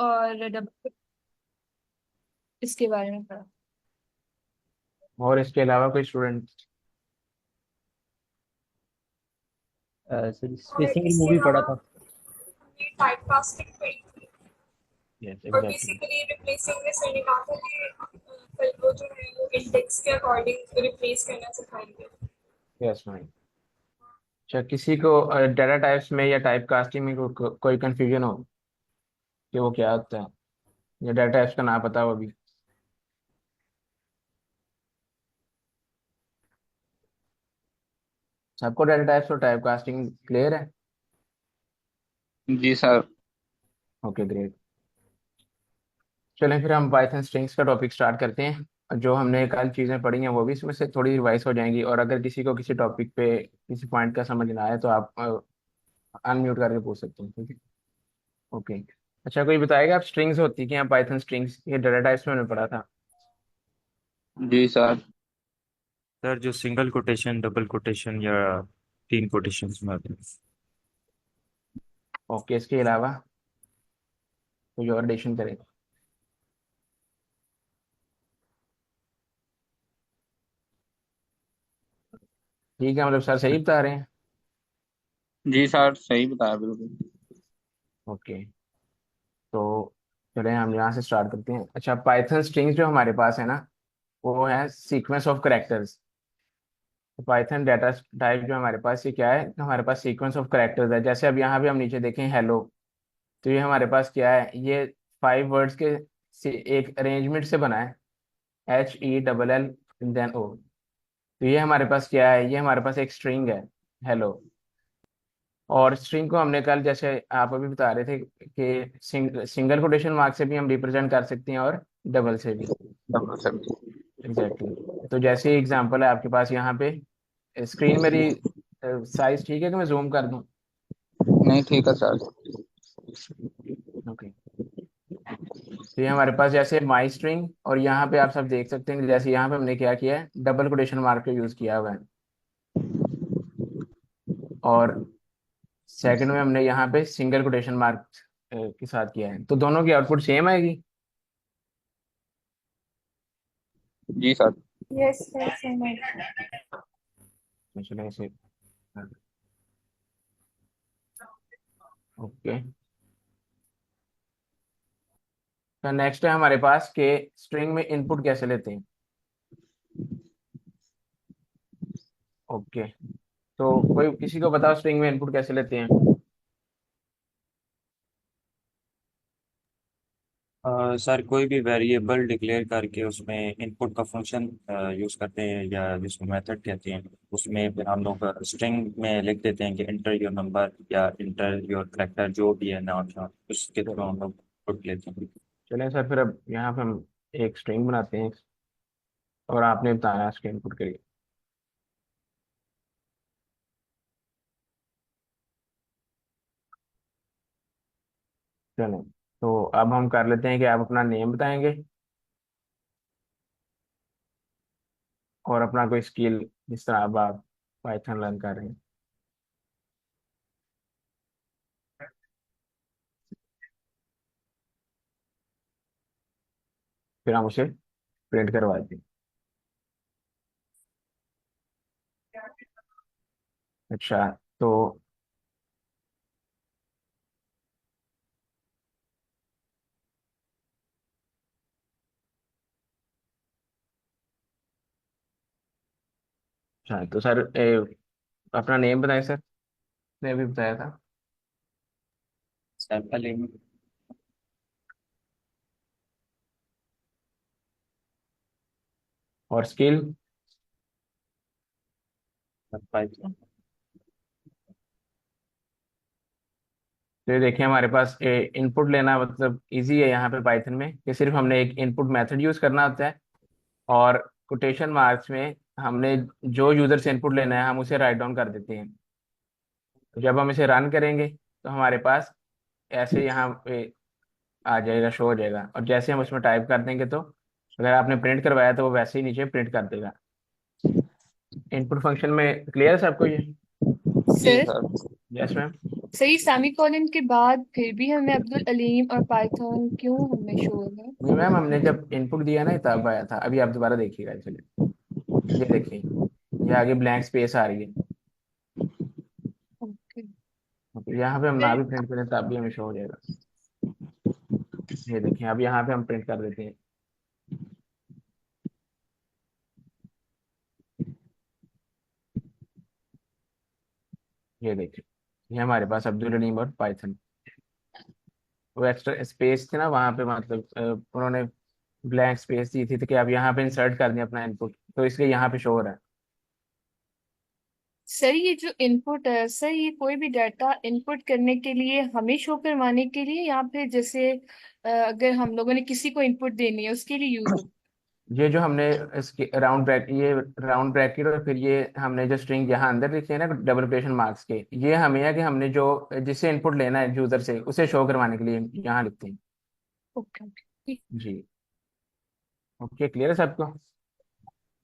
और डबल इसके बारे में पढ़ा। और इसके अलावा कोई स्टूडेंट? सर और स्पेसिंग इसके मूवी पढ़ा अलावा था। हमने टाइपकास्टिंग पढ़ी थी। यस और एग्जैक्टली। बेसिकली रिप्लेसिंग में सर ने कहा था कि कल वो जो है वो इंडेक्स के अकॉर्डिंग रिप्लेस करना सिखाएंगे। Yes ma'am. अच्छा, किसी को डाटा टाइप्स में या टाइप कास्टिंग में कोई कंफ्यूजन हो कि वो क्या होता है, या डाटा टाइप्स का ना पता हो अभी? सबको डाटा टाइप्स और टाइप कास्टिंग क्लियर है? जी सर। Okay great. चलें फिर हम पाइथन स्ट्रिंग्स का टॉपिक स्टार्ट करते हैं। जो हमने कल चीज़ें पढ़ी हैं वो भी इसमें से थोड़ी रिवाइज हो जाएंगी, और अगर किसी को किसी टॉपिक पे किसी पॉइंट का समझ ना आए तो आप अनम्यूट करके पूछ सकते हैं, ठीक है? ओके। अच्छा, कोई बताएगा आप स्ट्रिंग्स होती क्या? पाइथन स्ट्रिंग्स ये डाटा टाइप्स में हमने पढ़ा था। जी सर। सर जो सिंगल कोटेशन, डबल कोटेशन या तीन कोटेशन में आते हैं। ओके, इसके अलावा कोई और एडिशन करें? ठीक है, मतलब सर सही बता रहे हैं। जी सर सही बताया बिल्कुल। ओके, तो चलें हम यहाँ से स्टार्ट करते हैं। अच्छा, पाइथन स्ट्रिंग्स जो हमारे पास है ना, वो है sequence of characters. Python data type जो हमारे पास ये क्या है, हमारे पास सीक्वेंस ऑफ करेक्टर्स है। जैसे अब यहाँ भी हम नीचे देखें हेलो, तो ये हमारे पास क्या है, ये 5 वर्ड्स के एक अरेंजमेंट से बना है, HELL देन O। तो ये हमारे पास क्या है, ये हमारे पास एक स्ट्रिंग है, हेलो। और स्ट्रिंग को हमने कल, जैसे आप अभी बता रहे थे, कि सिंगल कोटेशन मार्क से भी हम रिप्रेजेंट कर सकते हैं और डबल से भी। Double sir. एग्जैक्टली तो जैसे एग्जांपल है आपके पास यहाँ पे, स्क्रीन मेरी साइज ठीक है कि मैं जूम कर दूं? नहीं ठीक है सर। ओके, तो ये हमारे पास जैसे माई स्ट्रिंग, और यहाँ पे आप सब देख सकते हैं कि जैसे यहाँ पे हमने क्या किया है, डबल कोटेशन मार्क का यूज किया हुआ है। और सेकंड में हमने यहाँ पे सिंगल कोटेशन मार्क के साथ किया है, तो दोनों की आउटपुट सेम आएगी। जी सर। यस सर समझ। तो चलो ऐसे। ओके, तो नेक्स्ट है हमारे पास के स्ट्रिंग में इनपुट कैसे लेते हैं। ओके, तो कोई किसी को बताओ स्ट्रिंग में इनपुट कैसे लेते हैं? सर कोई भी वेरिएबल डिक्लेयर करके उसमें इनपुट का फंक्शन यूज करते हैं, या जिसको मेथड कहते हैं। उसमें फिर हम लोग स्ट्रिंग में लिख देते हैं कि इंटर योर नंबर या इंटर योर करेक्टर, जो भी है नाम था, उसके थ्रू चलो, हम लोग इनपुट लेते हैं। चलें सर, फिर अब यहाँ पे हम एक स्ट्रिंग बनाते हैं, और आपने बताया इसके इनपुट के लिए। चलें, तो अब हम कर लेते हैं कि आप अपना नेम बताएंगे और अपना कोई स्किल, जिस तरह अब आप पाइथन लर्न कर रहे हैं। फिर हम उसे प्रिंट करवाते हैं। अच्छा, तो अच्छा, तो सर अपना नेम बताएं सर, ने भी बताया था। सैंपल और स्किल? पाइथन। तो ये देखिए हमारे पास इनपुट लेना मतलब इजी है यहाँ पे पाइथन में, कि सिर्फ हमने एक इनपुट मेथड यूज करना होता है, और कोटेशन मार्क्स में हमने जो यूजर से इनपुट लेना है हम उसे राइट डाउन कर देते हैं। तो जब हम इसे रन करेंगे तो हमारे पास ऐसे यहाँ पे आ जाएगा, शो हो जाएगा, और जैसे हम उसमें टाइप कर देंगे तो अगर आपने प्रिंट करवाया तो वो वैसे ही नीचे प्रिंट कर देगा। इनपुट फंक्शन में क्लियर है सबको ये? जी सर सर। Yes ma'am. सही, सेमीकोलन के बाद फिर भी हमें अब्दुल अलीम और पाइथन क्यों हमें शो होगा? नहीं मैम, हमने जब इनपुट दिया ना तब आया था। अभी आप दोबारा देखिएगा, चलिए ये देखिए, ये आगे ब्लैंक स्पेस आ रही है। ओके। यहाँ पे हम ना भी प्रिंट करें तब भी हमें शो हो जाएगा। ये देखिए, अब यहाँ पे हम प्रिंट कर देते हैं। ये देखिए, ये हमारे पास अब्दुल अलीम और पाइथन। वो एक्स्ट्रा स्पेस थी ना वहाँ पे, मतलब उन्होंने ब्लैंक स्पेस दी थी तो कि आप यहाँ पे इंसर्ट कर दें अपना इनपुट, तो इसलिए यहाँ पे शो हो रहा है। सर ये जो इनपुट है सर, ये कोई भी डाटा इनपुट करने के लिए हमें शो करवाने के लिए, या फिर जैसे अगर हम लोगों ने किसी को इनपुट देनी है उसके लिए यूज हो? ये जो हमने इसके राउंड ब्रैकेट और फिर ये हमने जो स्ट्रिंग यहाँ अंदर लिखे हैं ना डबल कोटेशन मार्क्स के, ये हमें है कि हमने जो जिससे इनपुट लेना है यूजर से, उसे शो करवाने के लिए यहाँ लिखते हैं। Okay okay. जी। ओके, क्लियर है सबको?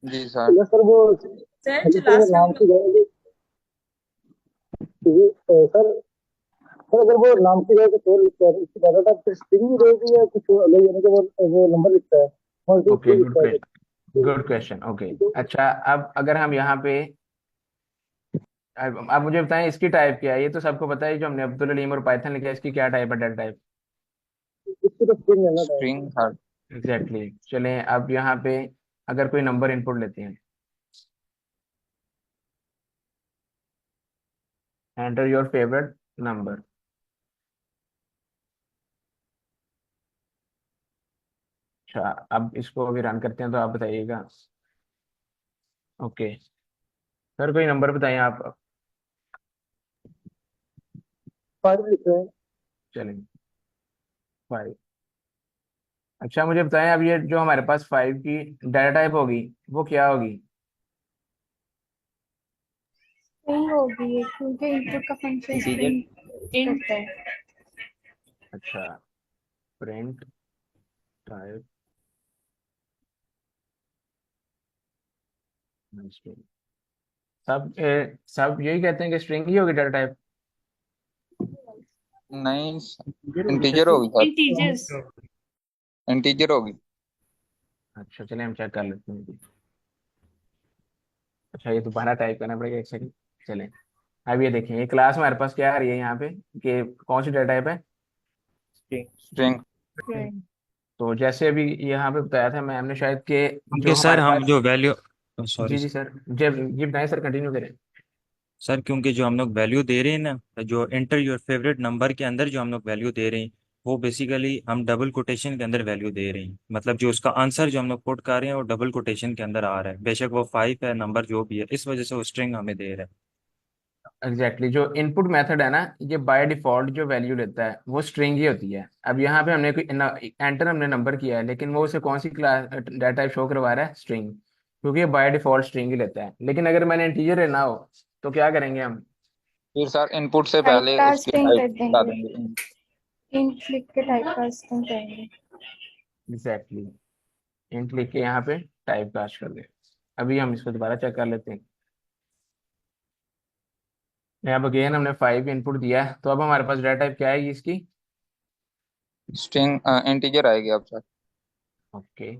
जी सर। सर वो सर जो हेलो सर, वो लास्ट में हम नाम की लोग जगह जी सर, सर अगर वो नाम की जगह कुछ और लिखता है इसकी डाटा टाइप फिर स्ट्रिंग ही रहेगी या कुछ और अलग, यानी कि वो नंबर लिखता है, वन टू ओके, थ्री लिखता है गुड क्वेश्चन। ओके, अच्छा, अब अगर हम यहाँ पे अब मुझे बताएं इसकी टाइप क्या है। ये तो सबको पता है, जो हमने अब्दुल अलीम और पाइथन लिखा है, इसकी क्या टाइप है, डेटा टाइप? इसकी तो स्ट्रिंग है ना type. String sir. Exactly exactly. चलें अब यहाँ पे अगर कोई नंबर इनपुट लेते हैं, एंटर योर फेवरेट नंबर। अच्छा, अब इसको अभी रन करते हैं तो आप बताइएगा। ओके सर, कोई नंबर बताइए आप। फाइव लिख रहे हैं। चलें, 5। अच्छा, मुझे बताएं अब ये जो हमारे पास 5 की डाटा टाइप होगी वो क्या होगी? स्ट्रिंग होगी ये, क्योंकि इनपुट का फंक्शन स्ट्रिंग इंट करता है। अच्छा, प्रिंट टाइप स्ट्रिंग। सब यही कहते हैं कि स्ट्रिंग ही होगी डाटा टाइप। नहीं, इंटीजर होगी सर। इंटीजर्स। इंटीजर होगी। अच्छा, चलें हम चेक कर लेते हैं। अच्छा, ये दोबारा टाइप करना पड़ेगा, एक सेकंड। चलें, अब ये देखें, ये क्लास हमारे पास क्या आ रही है यहाँ पे कि कौन सी डाटा टाइप है? स्ट्रिंग। तो जैसे अभी यहाँ पे बताया था मैम ने शायद कि जो क्योंकि सर हमारे हम पास। जो वैल्यू जी सॉरी जी सर, जब ये बताएं सर, कंटिन्यू करें। सर, क्योंकि जो हम लोग वैल्यू दे रहे हैं ना, जो एंटर योर फेवरेट नंबर के अंदर जो हम लोग वैल्यू दे रहे हैं, वो बेसिकली हम डबल कोटेशन के अंदर वैल्यू दे रहे हैं। मतलब जो उसका आंसर जो हम लोग पुट कर रहे हैं वो डबल कोटेशन के अंदर आ रहा है, बेशक वो 5 है नंबर जो भी है, इस वजह से वो स्ट्रिंग हमें दे रहा है। एग्जैक्टली जो इनपुट मेथड है ना, ये बाय डिफॉल्ट जो वैल्यू लेता है वो स्ट्रिंग ही होती है। अब यहाँ पे हमने कोई एंटर हमने नंबर किया है, लेकिन वो उसे कौन सी क्लास डाटा टाइप शो करवा रहा है? स्ट्रिंग, क्योंकि ये बाय डिफॉल्ट स्ट्रिंग ही लेता है। लेकिन अगर मैंने इंटीजर लेना हो तो क्या करेंगे हम? फिर सर इनपुट से टाइप पहले उसकी कास्टिंग टाइप कर बता देंगे, देंगे। इंट लिख के टाइप कास्टिंग करेंगे। एग्जैक्टली, इंट लिख के यहाँ पे टाइप कास्ट कर दे। अभी हम इसको दोबारा चेक कर लेते हैं। यहाँ पे अगेन हमने 5 इनपुट दिया है, तो अब हमारे पास डाटा टाइप क्या आएगी इसकी? स्ट्रिंग इंटीजर आएगी अब सर। ओके।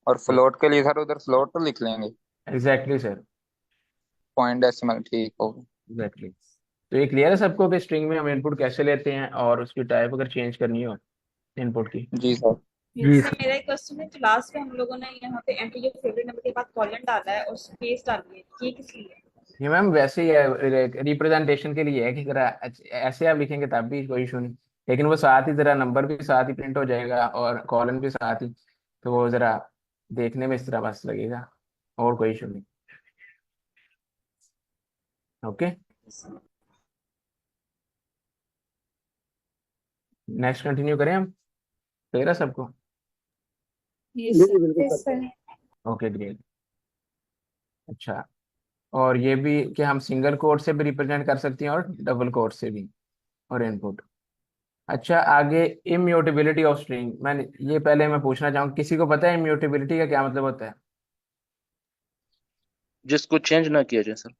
और फ्लोट के लिए सर उधर फ्लोट तो लिख लेंगे। एग्जैक्टली सर, पॉइंट डेसिमल ठीक होगा। एग्जैक्टली। तो ये क्लियर है सबको कि स्ट्रिंग में हम इनपुट कैसे लेते हैं और उसकी टाइप अगर चेंज करनी हो इनपुट की? जी सर। सर मेरा एक क्वेश्चन है, जो लास्ट में हम लोगों ने यहाँ पे एंटर योर फेवरेट नंबर के बाद कॉलन डाला है और स्पेस डाली है, ये किस लिए है? ये मैम वैसे ही है, रिप्रेजेंटेशन के लिए है कि जरा ऐसे आप लिखेंगे तब भी कोई इशू नहीं, लेकिन वो साथ ही जरा नंबर भी साथ ही प्रिंट हो जाएगा और कॉलन भी साथ ही, तो वो जरा देखने में इस तरह बस लगेगा, और कोई इशू नहीं। ओके, नेक्स्ट कंटिन्यू करें हम? क्लियर है सबको? ये जी सर। जी बिल्कुल yes sir. Sir. Okay, great. अच्छा, और ये भी कि हम सिंगल कोट से भी रिप्रेजेंट कर सकते हैं और डबल कोट से भी, और इनपुट। अच्छा, आगे इम्यूटेबिलिटी ऑफ स्ट्रिंग, मैंने ये पहले मैं पूछना चाहूँ, किसी को पता है इम्यूटेबिलिटी का क्या मतलब होता है? जिसको चेंज ना किया जाए सर।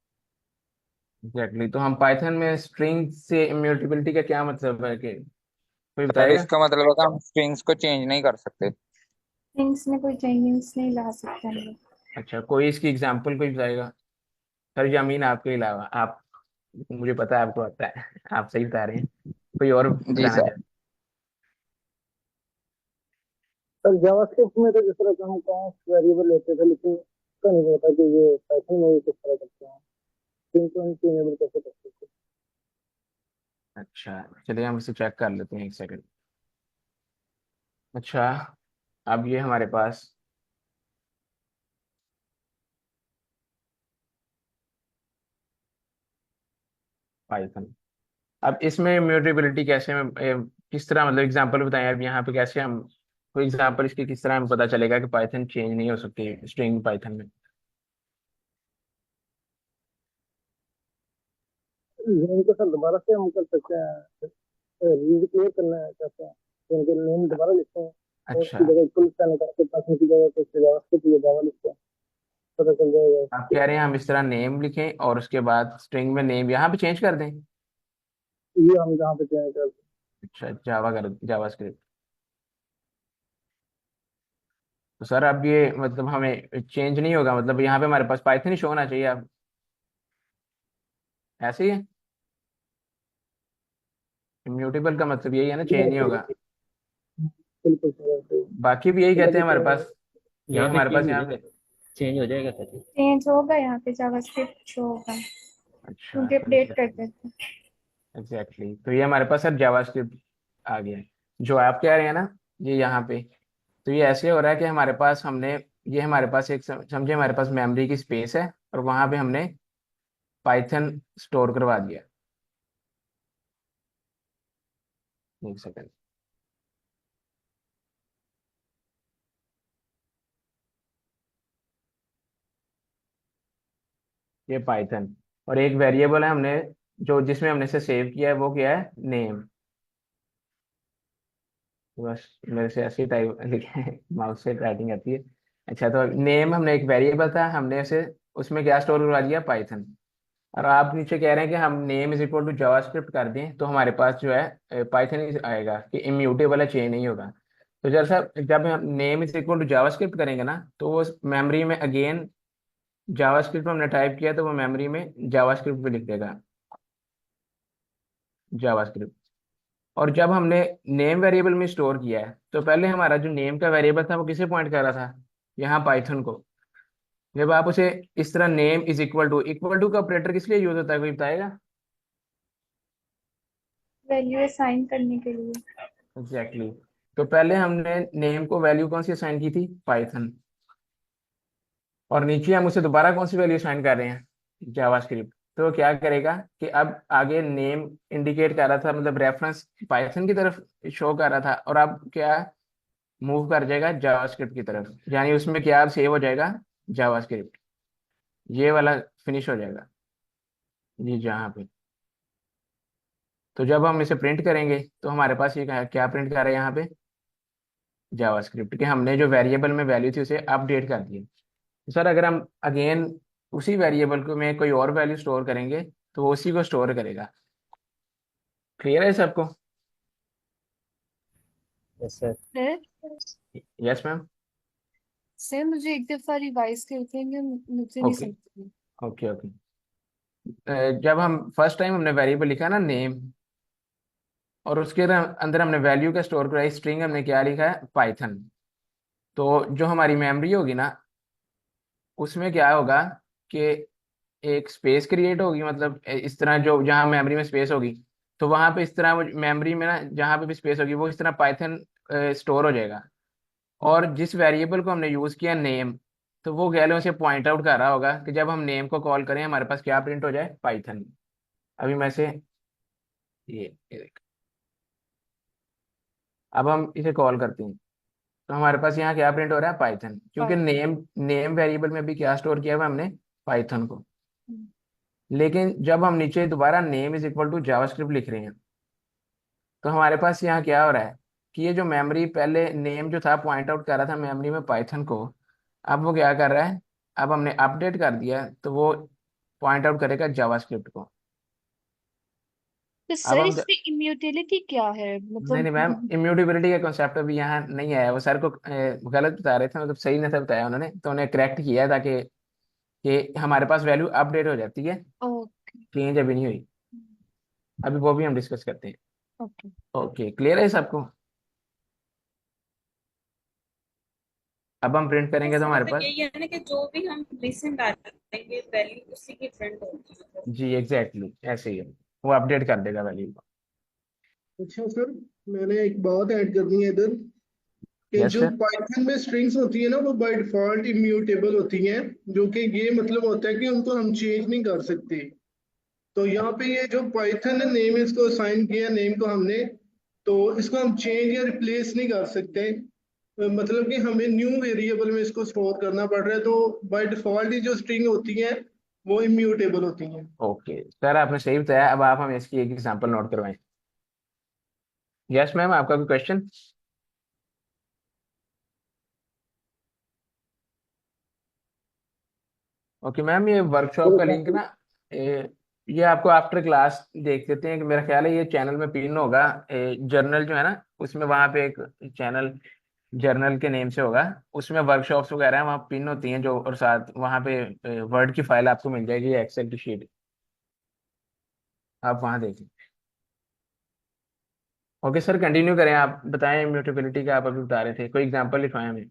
एग्जैक्टली, तो हम पाइथन में स्ट्रिंग से इम्यूटेबिलिटी का क्या मतलब है, कि कोई सर बताएगा? इसका मतलब है कि हम स्ट्रिंग्स को चेंज नहीं कर सकते। थिंग्स में कोई चेंजेस नहीं ला सकते हम लोग। अच्छा, कोई इसकी एग्जांपल कोई बताएगा? सर जमीन आपके अलावा आप, मुझे पता है आपको आता है, आप सही बता रहे हैं, कोई और जी बताना सर। चाहते? सर जावास्क्रिप्ट में तो जिस तरह से हम कांस्ट वेरिएबल लेते थे, लेकिन उसका नहीं पता कि ये पाइथन में भी किस तरह करते हैं, सिंक्रोनिटी इनेबल कैसे करते हैं। अच्छा, चलिए हम इसे चेक कर लेते हैं, एक सेकंड। अच्छा, अब ये हमारे पास पाइथन, अब इसमें इम्यूटेबिलिटी कैसे किस तरह, मतलब एग्जांपल बताएं, अब यहाँ पे कैसे हम, कोई एग्जांपल इसकी किस तरह हमें पता चलेगा कि पाइथन चेंज नहीं हो सकती स्ट्रिंग पाइथन में? नेम को सर दोबारा से हम कर सकते हैं, रीड क्लियर करना है चाहते हैं तो उनके नेम दोबारा लिखते हैं, और अच्छा, उसकी जगह इक्वल साइन निकाल के पास की जगह तो जावास्क्रिप्ट या जावा लिखते हैं, पता चल जाएगा। आप कह रहे हैं हम इस तरह नेम लिखें और उसके बाद स्ट्रिंग में नेम यहाँ पे चेंज कर दें? ये हम जहाँ पे चेंज कर। अच्छा, जावास्क्रिप्ट। तो सर अब ये मतलब हमें चेंज नहीं होगा, मतलब यहाँ पे हमारे पास पाइथन ही शो होना चाहिए अब, ऐसे ही है? इम्यूटेबल का मतलब यही है ना, चेंज नहीं होगा? बिल्कुल सर, ऐसे ही। बाकी भी यही कहते हैं लॉजिक हमारे पास, यही यहाँ पे हमारे पास चेंज हो यहाँ जाएगा, पे। चेंज हो जाएगा सर। चेंज होगा यहाँ पे, जावास्क्रिप्ट शो होगा अच्छा, क्योंकि अपडेट करते थे। एग्जैक्टली, तो ये हमारे पास अब जावास्क्रिप्ट आ गया है। जो आप कह रहे हैं ना, ये यहाँ पे, तो ये ऐसे हो रहा है कि हमारे पास हमने, ये हमारे पास एक समझे हमारे पास मेमोरी की स्पेस है, और वहां पे हमने पाइथन स्टोर करवा दिया। एक सेकंड, ये पाइथन, और एक वेरिएबल है हमने, जो जिसमें हमने से सेव किया है, वो क्या है, नेम। बस मेरे से ऐसी टाइप लिखे, माउस से राइटिंग आती है। अच्छा, तो नेम हमने एक वेरिएबल था, हमने उसे, उसमें क्या स्टोर करवा दिया, पाइथन। और आप नीचे कह रहे हैं कि हम name is equal to JavaScript कर दें, तो हमारे पास जो है पाइथन ही आएगा कि इम्यूटेबल है, चेंज नहीं होगा। तो जैसा जब हम name is equal to JavaScript करेंगे ना, तो वो मेमोरी में अगेन जावास्क्रिप्ट में हमने टाइप किया, तो वो मेमोरी में जावास्क्रिप्ट भी लिख देगा, जावास्क्रिप्ट। और जब हमने नेम वेरिएबल में स्टोर किया है, तो पहले हमारा जो नेम का वेरिएबल था वो किसे पॉइंट कर रहा था, यहाँ पाइथन को। जब आप उसे इस तरह, नेम इक्वल टू का ऑपरेटर किस लिए यूज होता है, कोई बताएगा? वैल्यू असाइन करने के लिए। एग्जैक्टली, तो पहले हमने नेम को वैल्यू कौन सी असाइन की थी, पाइथन, और नीचे हम उसे दोबारा कौन सी वैल्यू असाइन कर रहे हैं, जावास्क्रिप्ट। तो वो क्या करेगा कि अब आगे नेम इंडिकेट कर रहा था, मतलब रेफरेंस पाइथन की तरफ शो कर रहा था, और अब क्या, मूव कर जाएगा जावास्क्रिप्ट की तरफ, यानी उसमें क्या सेव हो जाएगा, जावास्क्रिप्ट, ये वाला फिनिश हो जाएगा जी जहाँ पे। तो जब हम इसे प्रिंट करेंगे, तो हमारे पास ये क्या प्रिंट कर रहे हैं यहाँ पे, जावास्क्रिप्ट, कि हमने जो वेरिएबल में वैल्यू थी उसे अपडेट कर दिया। सर अगर हम अगेन उसी वेरिएबल को में कोई और वैल्यू स्टोर करेंगे, तो वो उसी को स्टोर करेगा। क्लियर है सबको? Yes sir. Sir yes ma'am. Sir मुझे एक दफा रिवाइज कर देंगे, मुझे नहीं ओके, समझ। Okay, okay. जब हम फर्स्ट टाइम हमने वेरिएबल लिखा ना, नेम, और उसके अंदर हमने वैल्यू का स्टोर करा, स्ट्रिंग हमने क्या लिखा है, पाइथन। तो जो हमारी मेमोरी होगी ना, उसमें क्या होगा कि एक स्पेस क्रिएट होगी, मतलब इस तरह, जो जहाँ मेमोरी में स्पेस होगी, तो वहां पे इस तरह मेमोरी में ना, जहाँ पे भी स्पेस होगी, वो इस तरह पाइथन स्टोर हो जाएगा। और जिस वेरिएबल को हमने यूज किया, नेम, तो वो गैलें उसे पॉइंट आउट कर रहा होगा कि जब हम नेम को कॉल करें, हमारे पास क्या प्रिंट हो जाए, पाइथन। अभी मैं से ये देख, अब हम इसे कॉल करते हैं, तो हमारे पास यहाँ क्या प्रिंट हो रहा है, पाइथन, क्योंकि पाइथन। नेम नेम वेरिएबल में भी क्या स्टोर किया हुआ है हमने, पाइथन को। लेकिन जब हम नीचे दोबारा name is equal to JavaScript लिख रहे हैं, तो हमारे पास यहाँ क्या हो रहा है कि ये जो मेमोरी, पहले नेम जो था पॉइंट आउट कर रहा था मेमोरी में पाइथन को, अब वो क्या कर रहा है, अब हमने अपडेट कर दिया, तो वो पॉइंट आउट करेगा जावास्क्रिप्ट को। तो अब सर हम इसमें इम्यूटेलिटी क्या है नहीं नहीं मैम, मतलब? इम्यूटेबिलिटी का कॉन्सेप्ट अभी यहाँ नहीं आया। वो सर को गलत बता रहे थे, मतलब सही नहीं था बताया उन्होंने, तो उन्हें करेक्ट किया ताकि कि हमारे पास वैल्यू अपडेट हो जाती है, ओके। चेंज अभी नहीं हुई। अभी वो भी हम डिस्कस करते हैं। ओके। ओके, क्लियर है सबको? अब हम प्रिंट करेंगे तो सर हमारे मतलब पास, यही है ना कि जो भी हम रिसेंट डालेंगे वैल्यू उसी की प्रिंट होगी मतलब। जी एग्जैक्टली ऐसे ही है, वो अपडेट कर देगा वैल्यू को। अच्छा सर, मैंने एक बात ऐड करनी है इधर कि यस जो सर। पाइथन में स्ट्रिंग्स होती है ना वो बाय डिफॉल्ट इम्यूटेबल होती हैं, जो कि ये मतलब होता है कि उनको हम चेंज नहीं कर सकते। तो यहाँ पे ये जो पाइथन ने नेम इसको असाइन किया, नेम को हमने, तो इसको हम चेंज या रिप्लेस नहीं कर सकते। मतलब कि हमें न्यू वेरिएबल में इसको स्टोर करना पड़ रहा है, तो बाय डिफॉल्ट ही जो स्ट्रिंग होती है वो इम्यूटेबल होती हैं। ओके सर, आपने सही बताया। अब आप हमें इसकी एक एग्जांपल नोट करवाएं। यस मैम, आपका कोई क्वेश्चन? ओके मैम, ये वर्कशॉप फॉर का लिंक एग्जाम्पल, ना, ये आपको आफ्टर क्लास देख लेते हैं कि मेरा ख्याल है ये चैनल में पिन होगा। जर्नल जो है ना, उसमें वहाँ पे एक चैनल जर्नल के नेम से होगा, उसमें वर्कशॉप्स वगैरह हैं, वहाँ पिन होती हैं जो, और साथ वहाँ पे वर्ड की फाइल आपको मिल जाएगी, एक्सेल की शीट, आप वहाँ देखें। ओके सर, कंटिन्यू करें, आप बताएं इम्यूटेबिलिटी का आप अभी बता रहे थे, कोई एग्जांपल लिखवाएं हमें।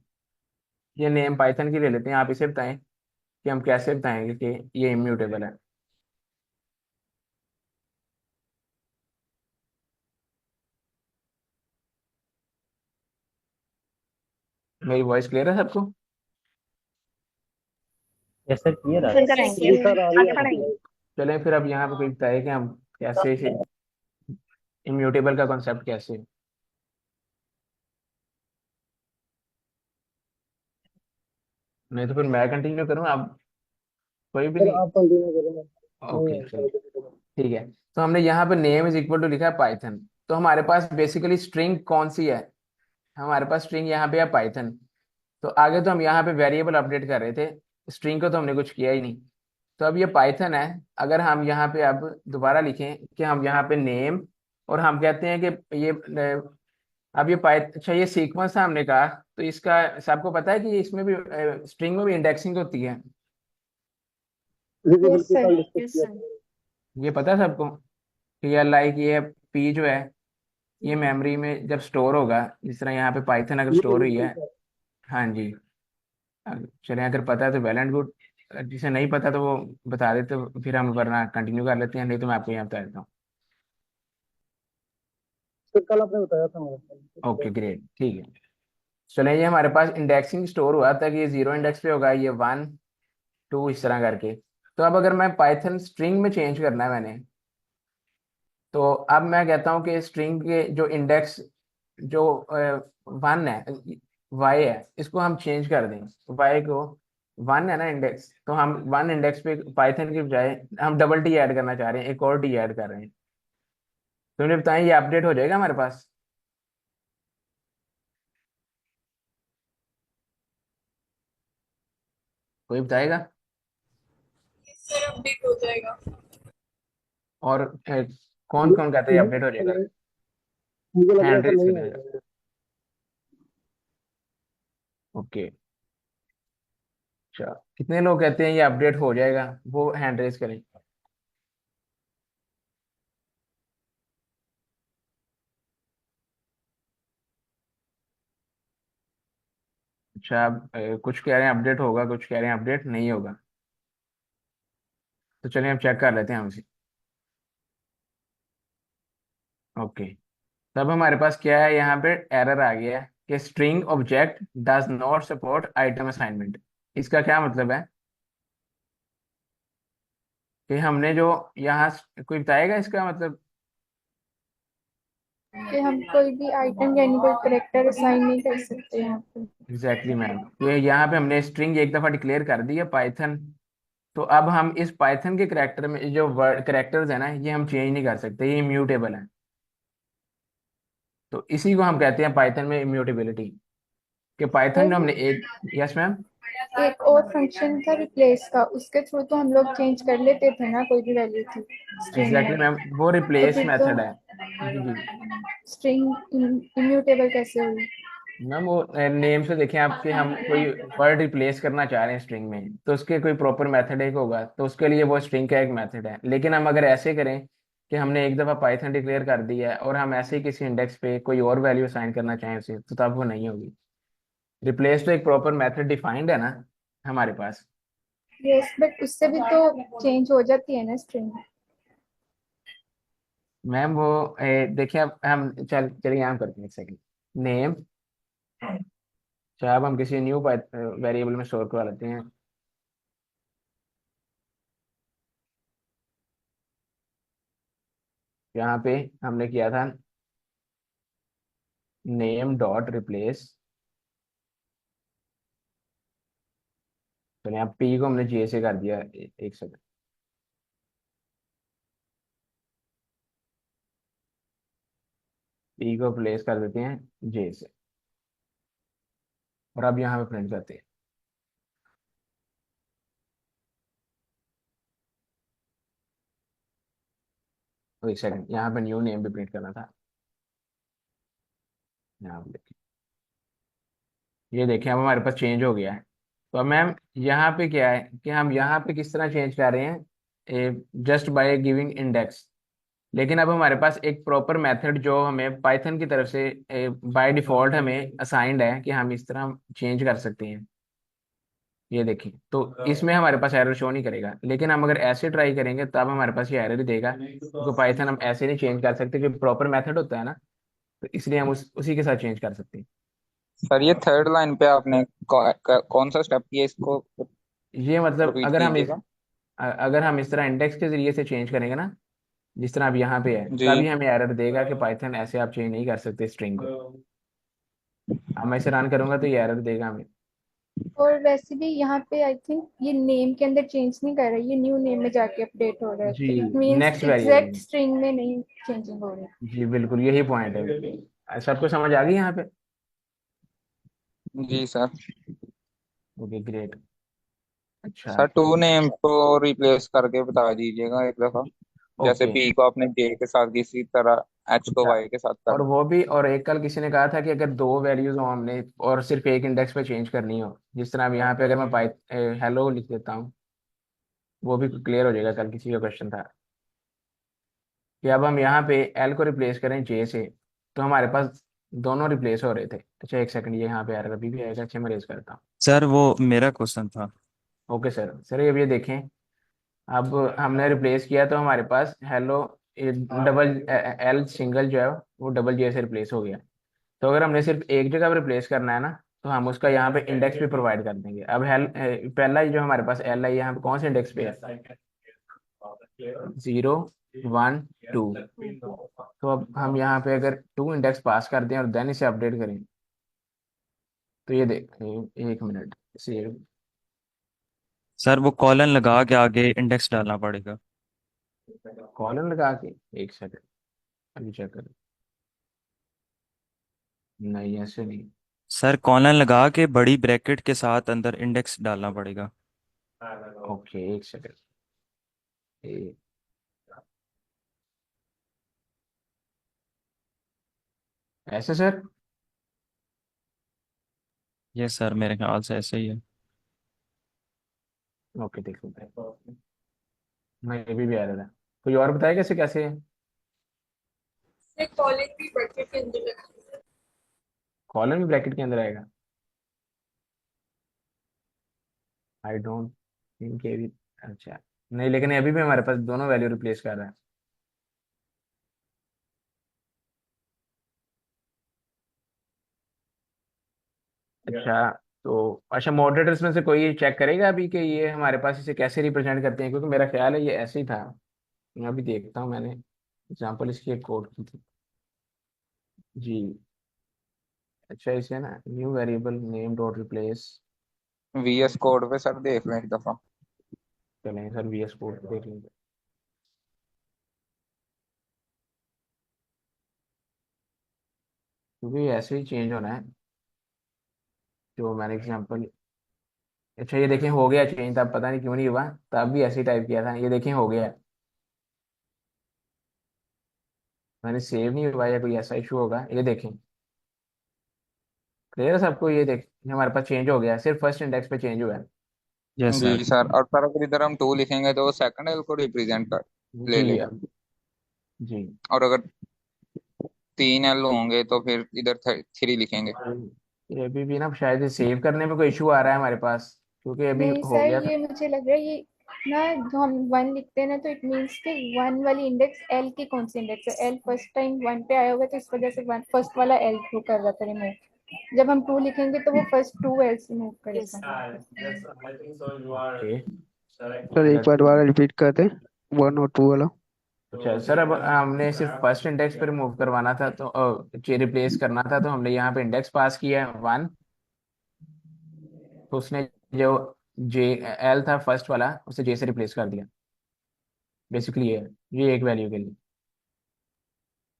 ये नेम पाइथन की ले लेते हैं, आप इसे बताएं कि हम कैसे बताएंगे कि ये इम्यूटेबल है। मेरी वॉइस क्लियर है सबको? यस सर, क्लियर आ रहा फिर है। जी करेंगे। सर आ रही आगे है। बढ़ाएंगे। चलें फिर, अब यहाँ पे कोई बताए कि हम कैसे इसे, इम्यूटेबल का कॉन्सेप्ट कैसे है? नहीं तो फिर मैं कंटिन्यू करूँ, आप कोई भी सर नहीं? आप कंटिन्यू करें, नहीं ओके है चलिए, सर। ठीक है। तो हमने यहाँ पे नेम इज इक्वल टू लिखा है पाइथन, तो हमारे पास बेसिकली स्ट्रिंग कौन सी है? हमारे पास स्ट्रिंग यहाँ पे है पाइथन। तो आगे तो हम यहाँ पे वेरिएबल अपडेट कर रहे थे, स्ट्रिंग को तो हमने कुछ किया ही नहीं। तो अब ये पाइथन है। अगर हम यहाँ पे अब दोबारा लिखें कि हम यहाँ पे नेम, और हम कहते हैं कि ये अब ये पाइथ अच्छा, ये सीक्वेंस है हमने कहा, तो इसका सबको पता है कि इसमें भी स्ट्रिंग में भी इंडेक्सिंग होती है। जी जी यस बिल्कुल, सर। कल डिस्कस यस किया सर। था। ये पता है सबको कि ये लाइक ये पी जो है, ये मेमोरी में जब स्टोर होगा, जिस तरह यहाँ पे पाइथन अगर ये स्टोर हुई बिल्कुल है। सर। हाँ जी। चलिए, अगर पता है तो वेल एंड गुड, जिसे नहीं पता तो वो बता देते, तो फिर हम वरना कंटिन्यू कर लेते हैं, नहीं तो मैं आपको यहाँ बता देता हूँ। सर कल आपने बताया था मेरे ओके को। ग्रेट, ठीक है। चलिए, ये हमारे पास इंडेक्सिंग स्टोर हुआ था कि ये जीरो इंडेक्स पे होगा, ये वन टू इस तरह करके। तो अब अगर मैं पाइथन स्ट्रिंग में चेंज करना है मैंने, तो अब मैं कहता हूँ कि स्ट्रिंग के जो इंडेक्स जो वन है, वाई है, इसको हम चेंज कर दें। वाई को, वन है ना इंडेक्स, तो हम वन इंडेक्स पे पाइथन के बजाय हम डबल टी ऐड करना चाह रहे हैं, एक और टी ऐड कर रहे हैं। तो मुझे बताएं, ये अपडेट हो जाएगा हमारे पास? कोई बताएगा? सर अपडेट हो जाएगा। और कौन कौन कहता है ये अपडेट हो जाएगा? नहीं, मुझे लग रहा है हैंड सर रेस नहीं करेगा। होगा। ओके, अच्छा, कितने लोग कहते हैं ये अपडेट हो जाएगा, वो हैंड रेस करें। अच्छा, अब कुछ कह रहे हैं अपडेट होगा, कुछ कह रहे हैं अपडेट नहीं होगा। तो चलिए हम चेक कर लेते हैं हमसे। ओके, तब हमारे पास क्या है, यहाँ पे एरर आ गया है कि string object does not support item assignment. इसका क्या मतलब है कि हमने जो यहाँ, कोई बताएगा इसका मतलब? कि हम कोई भी आइटम यानी कोई करेक्टर असाइन नहीं कर सकते यहाँ पे। एग्जैक्टली मैम, ये यहाँ पे हमने स्ट्रिंग एक दफा डिक्लेयर कर दी है पाइथन, तो अब हम इस पाइथन के करेक्टर में जो वर्ड करेक्टर्स है ना, ये हम चेंज नहीं कर सकते, ये इम्यूटेबल है। तो इसी को हम कहते हैं पाइथन में इम्यूटेबिलिटी। कि पाइथन में सर हमने एक, यस मैम, एक और फंक्शन था रिप्लेस का, उसके थ्रू तो हम लोग चेंज कर लेते थे ना, कोई भी वैल्यू थी स्ट्रिंग एग्जैक्टली में। मैम, वो तो रिप्लेस फिर तो मेथड है। जी जी स्ट्रिंग इम्यूटेबल कैसे हुई? मैम, वो नेम से देखें आपके, हम कोई वर्ड रिप्लेस करना चाह रहे हैं स्ट्रिंग में, तो उसके कोई प्रॉपर मेथड एक होगा, तो उसके लिए वो स्ट्रिंग का एक मेथड है। लेकिन हम अगर ऐसे करें कि हमने एक दफ़ा पाइथन डिक्लेयर कर दिया है और हम ऐसे ही किसी इंडेक्स पे कोई और वैल्यू असाइन करना चाहें उसे, तो तब वो नहीं होगी। रिप्लेस तो एक प्रॉपर मेथड डिफाइंड है ना हमारे पास। यस, बट उससे भी तो चेंज हो जाती है ना स्ट्रिंग। मैम वो देखिए, अब हम चलिए हम करते हैं एक सेकंड। नेम, चाहे अब हम किसी न्यू वेरिएबल में स्टोर करवा लेते हैं। यहाँ पे हमने किया था नेम डॉट रिप्लेस, तो यहाँ पी को हमने जे से कर दिया। एक सेकंड, पी को प्लेस कर देते हैं जे से, और अब यहाँ पे प्रिंट करते हैं। तो एक सेकंड, यहाँ पे न्यू नेम भी प्रिंट करना था। यहाँ पे देखिए, ये देखिए अब हमारे पास चेंज हो गया है। तो अब मैम यहाँ पे क्या है कि हम यहाँ पे किस तरह चेंज कर रहे हैं, जस्ट बाय गिविंग इंडेक्स। लेकिन अब हमारे पास एक प्रॉपर मेथड जो हमें पाइथन की तरफ से बाय डिफॉल्ट हमें असाइंड है कि हम इस तरह चेंज कर सकते हैं। ये देखिए, तो इसमें हमारे पास एरर शो नहीं करेगा, लेकिन हम अगर ऐसे ट्राई करेंगे तब हमारे पास ये एरर ही देगा, क्योंकि पाइथन हम ऐसे नहीं चेंज कर सकते, क्योंकि प्रॉपर मेथड होता है ना, तो इसलिए हम उसी के साथ चेंज कर सकते हैं। सर ये थर्ड लाइन पे आपने कौन सा स्टेप किया, इसको ये मतलब रिपीट कीजिएगा। अगर हम इस तरह इंडेक्स के जरिए से चेंज करेंगे ना, जिस तरह अब यहाँ पे है, जी। तभी हमें एरर देगा कि पाइथन ऐसे आप चेंज नहीं कर सकते स्ट्रिंग को। अब मैं इसे रन करूंगा तो ये एरर देगा हमें। और वैसे भी यहाँ पे आई थिंक ये नेम के अंदर चेंज नहीं कर रहा है, ये न्यू नेम में जाके अपडेट हो रहा है, जी, तो it means next variable exact में। स्ट्रिंग में नहीं चेंजिंग हो रही। जी बिल्कुल, यही पॉइंट है। सबको समझ आ गई यहाँ पे? जी सर। Okay great. अच्छा, सर टू नेम को रिप्लेस करके बता दीजिएगा एक दफा। जैसे ओके। पी को आपने जे के साथ, किसी तरह एच को अच्छा, वाई के साथ और करना। वो भी, और एक कल किसी ने कहा था कि अगर दो वैल्यूज हो हमने और सिर्फ एक इंडेक्स पे चेंज करनी हो, जिस तरह अब यहाँ पे अगर मैं पाई हेलो लिख देता हूँ, वो भी क्लियर हो जाएगा। कल किसी का क्वेश्चन था कि अब हम यहाँ पे एल को रिप्लेस करें जे से, तो हमारे पास दोनों रिप्लेस हो रहे थे। अच्छा एक सेकंड, ये यहाँ पे एरर अभी भी आएगा। अच्छा मैं रेज करता हूँ। सर वो मेरा क्वेश्चन था। ओके सर, अब ये देखें, अब हमने रिप्लेस किया तो हमारे पास हेलो डबल एल सिंगल जो है वो डबल जे से रिप्लेस हो गया। तो अगर हमने सिर्फ एक जगह पर रिप्लेस करना है ना, तो हम उसका यहाँ पे इंडेक्स भी प्रोवाइड कर देंगे। अब पहला ही जो हमारे पास एल है, यहाँ पे कौन से इंडेक्स पे है? 0 1 2। तो अब हम यहाँ पे अगर टू इंडेक्स पास कर दें और देन इसे अपडेट करें, तो ये देख, एक मिनट, सेव। सर वो कॉलन लगा के आगे इंडेक्स डालना पड़ेगा। कॉलन लगा के, एक सेकंड अभी चेक करें। नहीं ऐसे नहीं। सर कॉलन लगा के बड़ी ब्रैकेट के साथ अंदर इंडेक्स डालना पड़ेगा। ओके एक सेकंड, ऐसे सर। ये सर मेरे ख्याल से ऐसे ही है। ओके देख लेते हैं। नहीं अभी भी आ रहा है। कोई और बताए कैसे कैसे है? से कॉलिंग भी ब्रैकेट के अंदर लगानी है। कॉलन भी ब्रैकेट के अंदर आएगा? आई डोंट थिंक ये भी। अच्छा, नहीं लेकिन अभी भी हमारे पास दोनों वैल्यू रिप्लेस कर रहा है। अच्छा, तो अच्छा मॉडरेटर्स में से कोई चेक करेगा अभी कि ये हमारे पास इसे कैसे रिप्रेजेंट करते हैं, क्योंकि मेरा ख्याल है ये ऐसे ही था। मैं अभी देखता हूँ, मैंने एग्जांपल इसकी एक कोड की थी। जी, अच्छा इसे ना new variable name dot replace. VS code पे सर देख लें एक दफा। चलें सर, वी एस कोड देख लेंगे, क्योंकि ये ऐसे ही चेंज होना है। जो मैंने एग्जाम्पल, अच्छा ये देखें हो गया चेंज, तब पता नहीं क्यों नहीं हुआ, तब भी ऐसे ही टाइप किया था, ये देखें हो गया। मैंने सेव नहीं हुआ या कोई ऐसा इशू होगा, ये देखें। क्लियर है सबको? ये देख हमारे पास चेंज हो गया, सिर्फ फर्स्ट इंडेक्स पे चेंज हुआ है। Yes sir. जी सर। और सर अगर इधर हम 2 लिखेंगे तो वो सेकंड एल को रिप्रेजेंट कर ले जी लेगा। जी। और अगर 3 एल होंगे तो फिर इधर 3 लिखेंगे। ये अभी भी ना शायद सेव करने में कोई इशू आ रहा है हमारे पास, क्योंकि अभी नहीं हो सर, गया था। ये मुझे लग रहा है ये ना, जो हम 1 लिखते हैं ना, तो इट मीन्स कि 1 वाली इंडेक्स एल की कौन सी इंडेक्स है, एल फर्स्ट टाइम 1 पे आया होगा तो इस वजह से 1 फर्स्ट वाला एल थ्रू कर रहा था रिमूव। जब हम 2 लिखेंगे तो वो फर्स्ट 2 एल से मूव यस। करेगा। ओके। सर एक बार दोबारा रिपीट कर दें, 1 और 2 वाला। अच्छा सर, अब हमने सिर्फ फर्स्ट इंडेक्स पे रिमूव करवाना था, तो रिप्लेस करना था, तो हमने यहाँ पे इंडेक्स पास किया है 1। तो उसने जो जे एल था फर्स्ट वाला, उसे जे से रिप्लेस कर दिया। बेसिकली ये एक वैल्यू के लिए।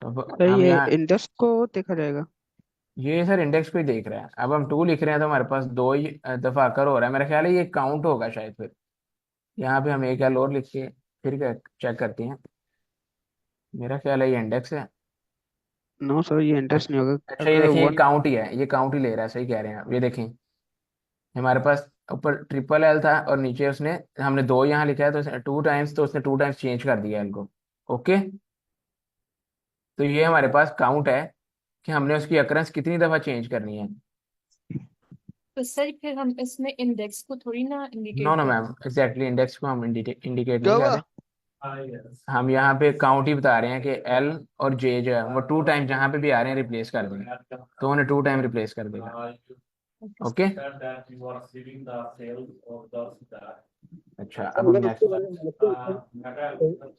तो अब सर हम ये यहाँ, इंडेक्स को देखा जाएगा। ये सर इंडेक्स को ही देख रहे हैं। अब हम 2 लिख रहे हैं तो हमारे पास 2 ही दफा कर हो रहा है, मेरा ख्याल है ये काउंट होगा शायद। फिर यहाँ पे हम एक एल और लिख के फिर चेक करते हैं। मेरा ख्याल है ये इंडेक्स है। नो सर, ये इंडेक्स नहीं होगा अच्छा ये अगर देखें, ये 1। काउंट ही है, ये काउंट ही ले रहा है, सही कह रहे हैं आप। ये देखें हमारे पास ऊपर ट्रिपल एल था और नीचे उसने, हमने 2 यहाँ लिखा है, तो 2 टाइम्स, तो उसने 2 टाइम्स चेंज कर दिया एल को। ओके। तो ये हमारे पास काउंट है कि हमने उसकी अकरेंस कितनी दफा चेंज करनी है। तो सर फिर हम इसमें इंडेक्स को थोड़ी ना नो इंडिकेट नो कर। मैम, एग्जैक्टली इंडेक्स को हम इंडिकेट क्या नहीं कर हुआ? रहे। हम यहाँ पे काउंट ही बता रहे हैं कि एल और जे जो है वो 2 टाइम जहाँ पे भी आ रहे हैं रिप्लेस कर देंगे, तो उन्हें 2 टाइम रिप्लेस कर देगा। ओके। अच्छा अब हम नेक्स्ट।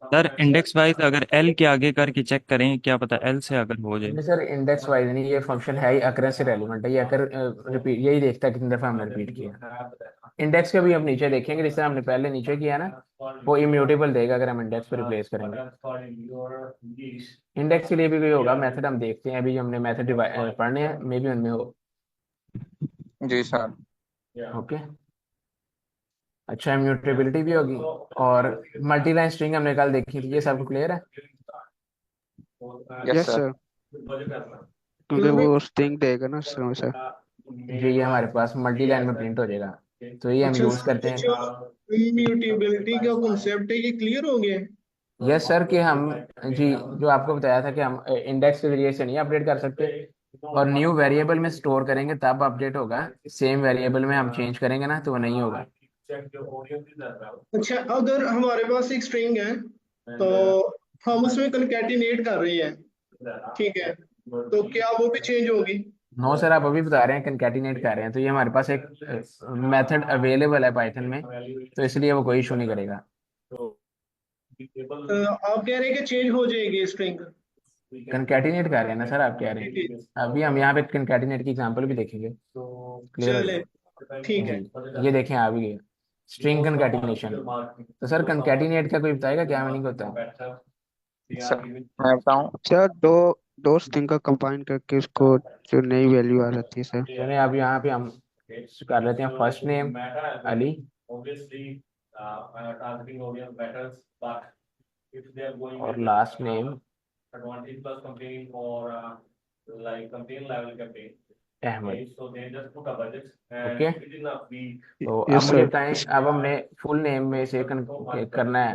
सर इंडेक्स वाइज अगर एल के आगे करके चेक करें, क्या पता एल से अगर हो जाए। नहीं सर, इंडेक्स वाइज नहीं, ये फंक्शन है ही अकरेंस से रेलिवेंट है। ये अकर रिपीट यही देखता है कितनी दफा हमने रिपीट किया। इंडेक्स का भी हम नीचे देखेंगे, जिस तरह हमने पहले नीचे किया ना, वो इम्यूटेबल देगा अगर हम इंडेक्स पे रिप्लेस करेंगे। इंडेक्स के लिए भी कोई होगा मेथड, हम देखते हैं। अभी हमने मेथड पढ़ने हैं, मे बी उनमें हो। जी सर। ओके। अच्छा इम्यूटेबिलिटी भी होगी, और मल्टी लाइन स्ट्रिंग हमने कल देखी थी। ये सबको क्लियर है? Yes yes sir. सर, क्योंकि वो स्ट्रिंग देगा ना समय से। ये हमारे पास मल्टी लाइन में प्रिंट हो जाएगा, तो ये हम अच्छा यूज सर, करते ये हैं। जो इम्यूटेबिलिटी का कॉन्सेप्ट है, ये क्लियर हो गया? यस सर, कि हम, जी, जो आपको बताया था कि हम इंडेक्स के जरिए से नहीं अपडेट कर सकते, और न्यू वेरिएबल में स्टोर करेंगे तब अपडेट होगा। सेम वेरिएबल में हम चेंज करेंगे ना, तो वो नहीं होगा। अच्छा, अगर हमारे पास एक स्ट्रिंग है तो हम उसमें कंकैटिनेट कर रहे हैं, ठीक है, तो क्या वो भी चेंज होगी? नो सर, आप अभी बता रहे हैं कंकैटिनेट कर रहे हैं, तो ये हमारे पास एक मेथड अवेलेबल है पाइथन में, तो इसलिए वो कोई इशू नहीं करेगा। आप कह रहे हैं कि चेंज हो जाएगी स्ट्रिंग? कंकैटिनेट कर रहे हैं ना सर, आप कह रहे हैं। अभी हम यहाँ पे कंकैटिनेट की एग्जांपल भी देखेंगे, क्लियर हो चले, जाएगा। ठीक है। जी ये देखें आ भी गया, स्ट्रिंग कंकैटिनेशन। तो सर कंकैटिनेट का कोई बताएगा क्या मीनिंग होता है? सर मैं बताऊं। सर दो दो स्ट्रिंग का कंबाइन करके उसको जो नई वैल्यू आ जाती है सर। चलिए अब यहाँ पे हम कर लेते हैं फर्स्ट नेम अली, और लास्ट नेम अहमद। ओके। तो अब यस मुझे सर। बताएं, अब हमने फुल नेम में से करना है,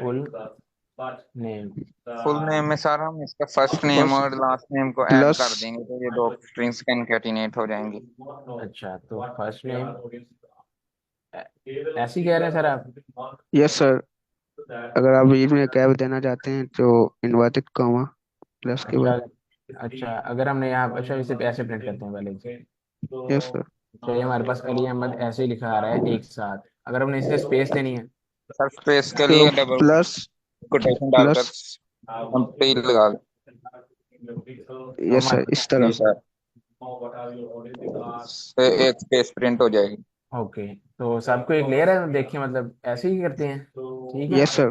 फुल नेम फुल नेम में सर हम इसका फर्स्ट नेम फर्स्ट और लास्ट नेम को ऐड प्लस। कर देंगे तो ये 2 स्ट्रिंग्स कंकैटिनेट हो जाएंगी। अच्छा तो फर्स्ट नेम ऐसे ही कह रहे हैं सर आप? यस सर, अगर आप बीच में कैप देना चाहते हैं तो इन्वर्टेड कॉमा प्लस के अच्छा। बाद। अच्छा अगर हमने यहाँ, अच्छा इसे ऐसे प्रिंट करते हैं पहले से। Yes sir. चाहिए हमारे पास अली अहमद ऐसे ही लिखा आ रहा है एक साथ, अगर हमने इसे स्पेस देनी है सर स्पेस के तो लिए डबल प्लस कोटेशन डालकर प्लस। हम टी लगा दें। तो यस हमारे सर, इस पास जी तरह। सर। से एक स्पेस प्रिंट हो जाएगी। ओके। तो सबको एक क्लियर है? देखिए मतलब ऐसे ही करते हैं, ठीक है। Yes sir.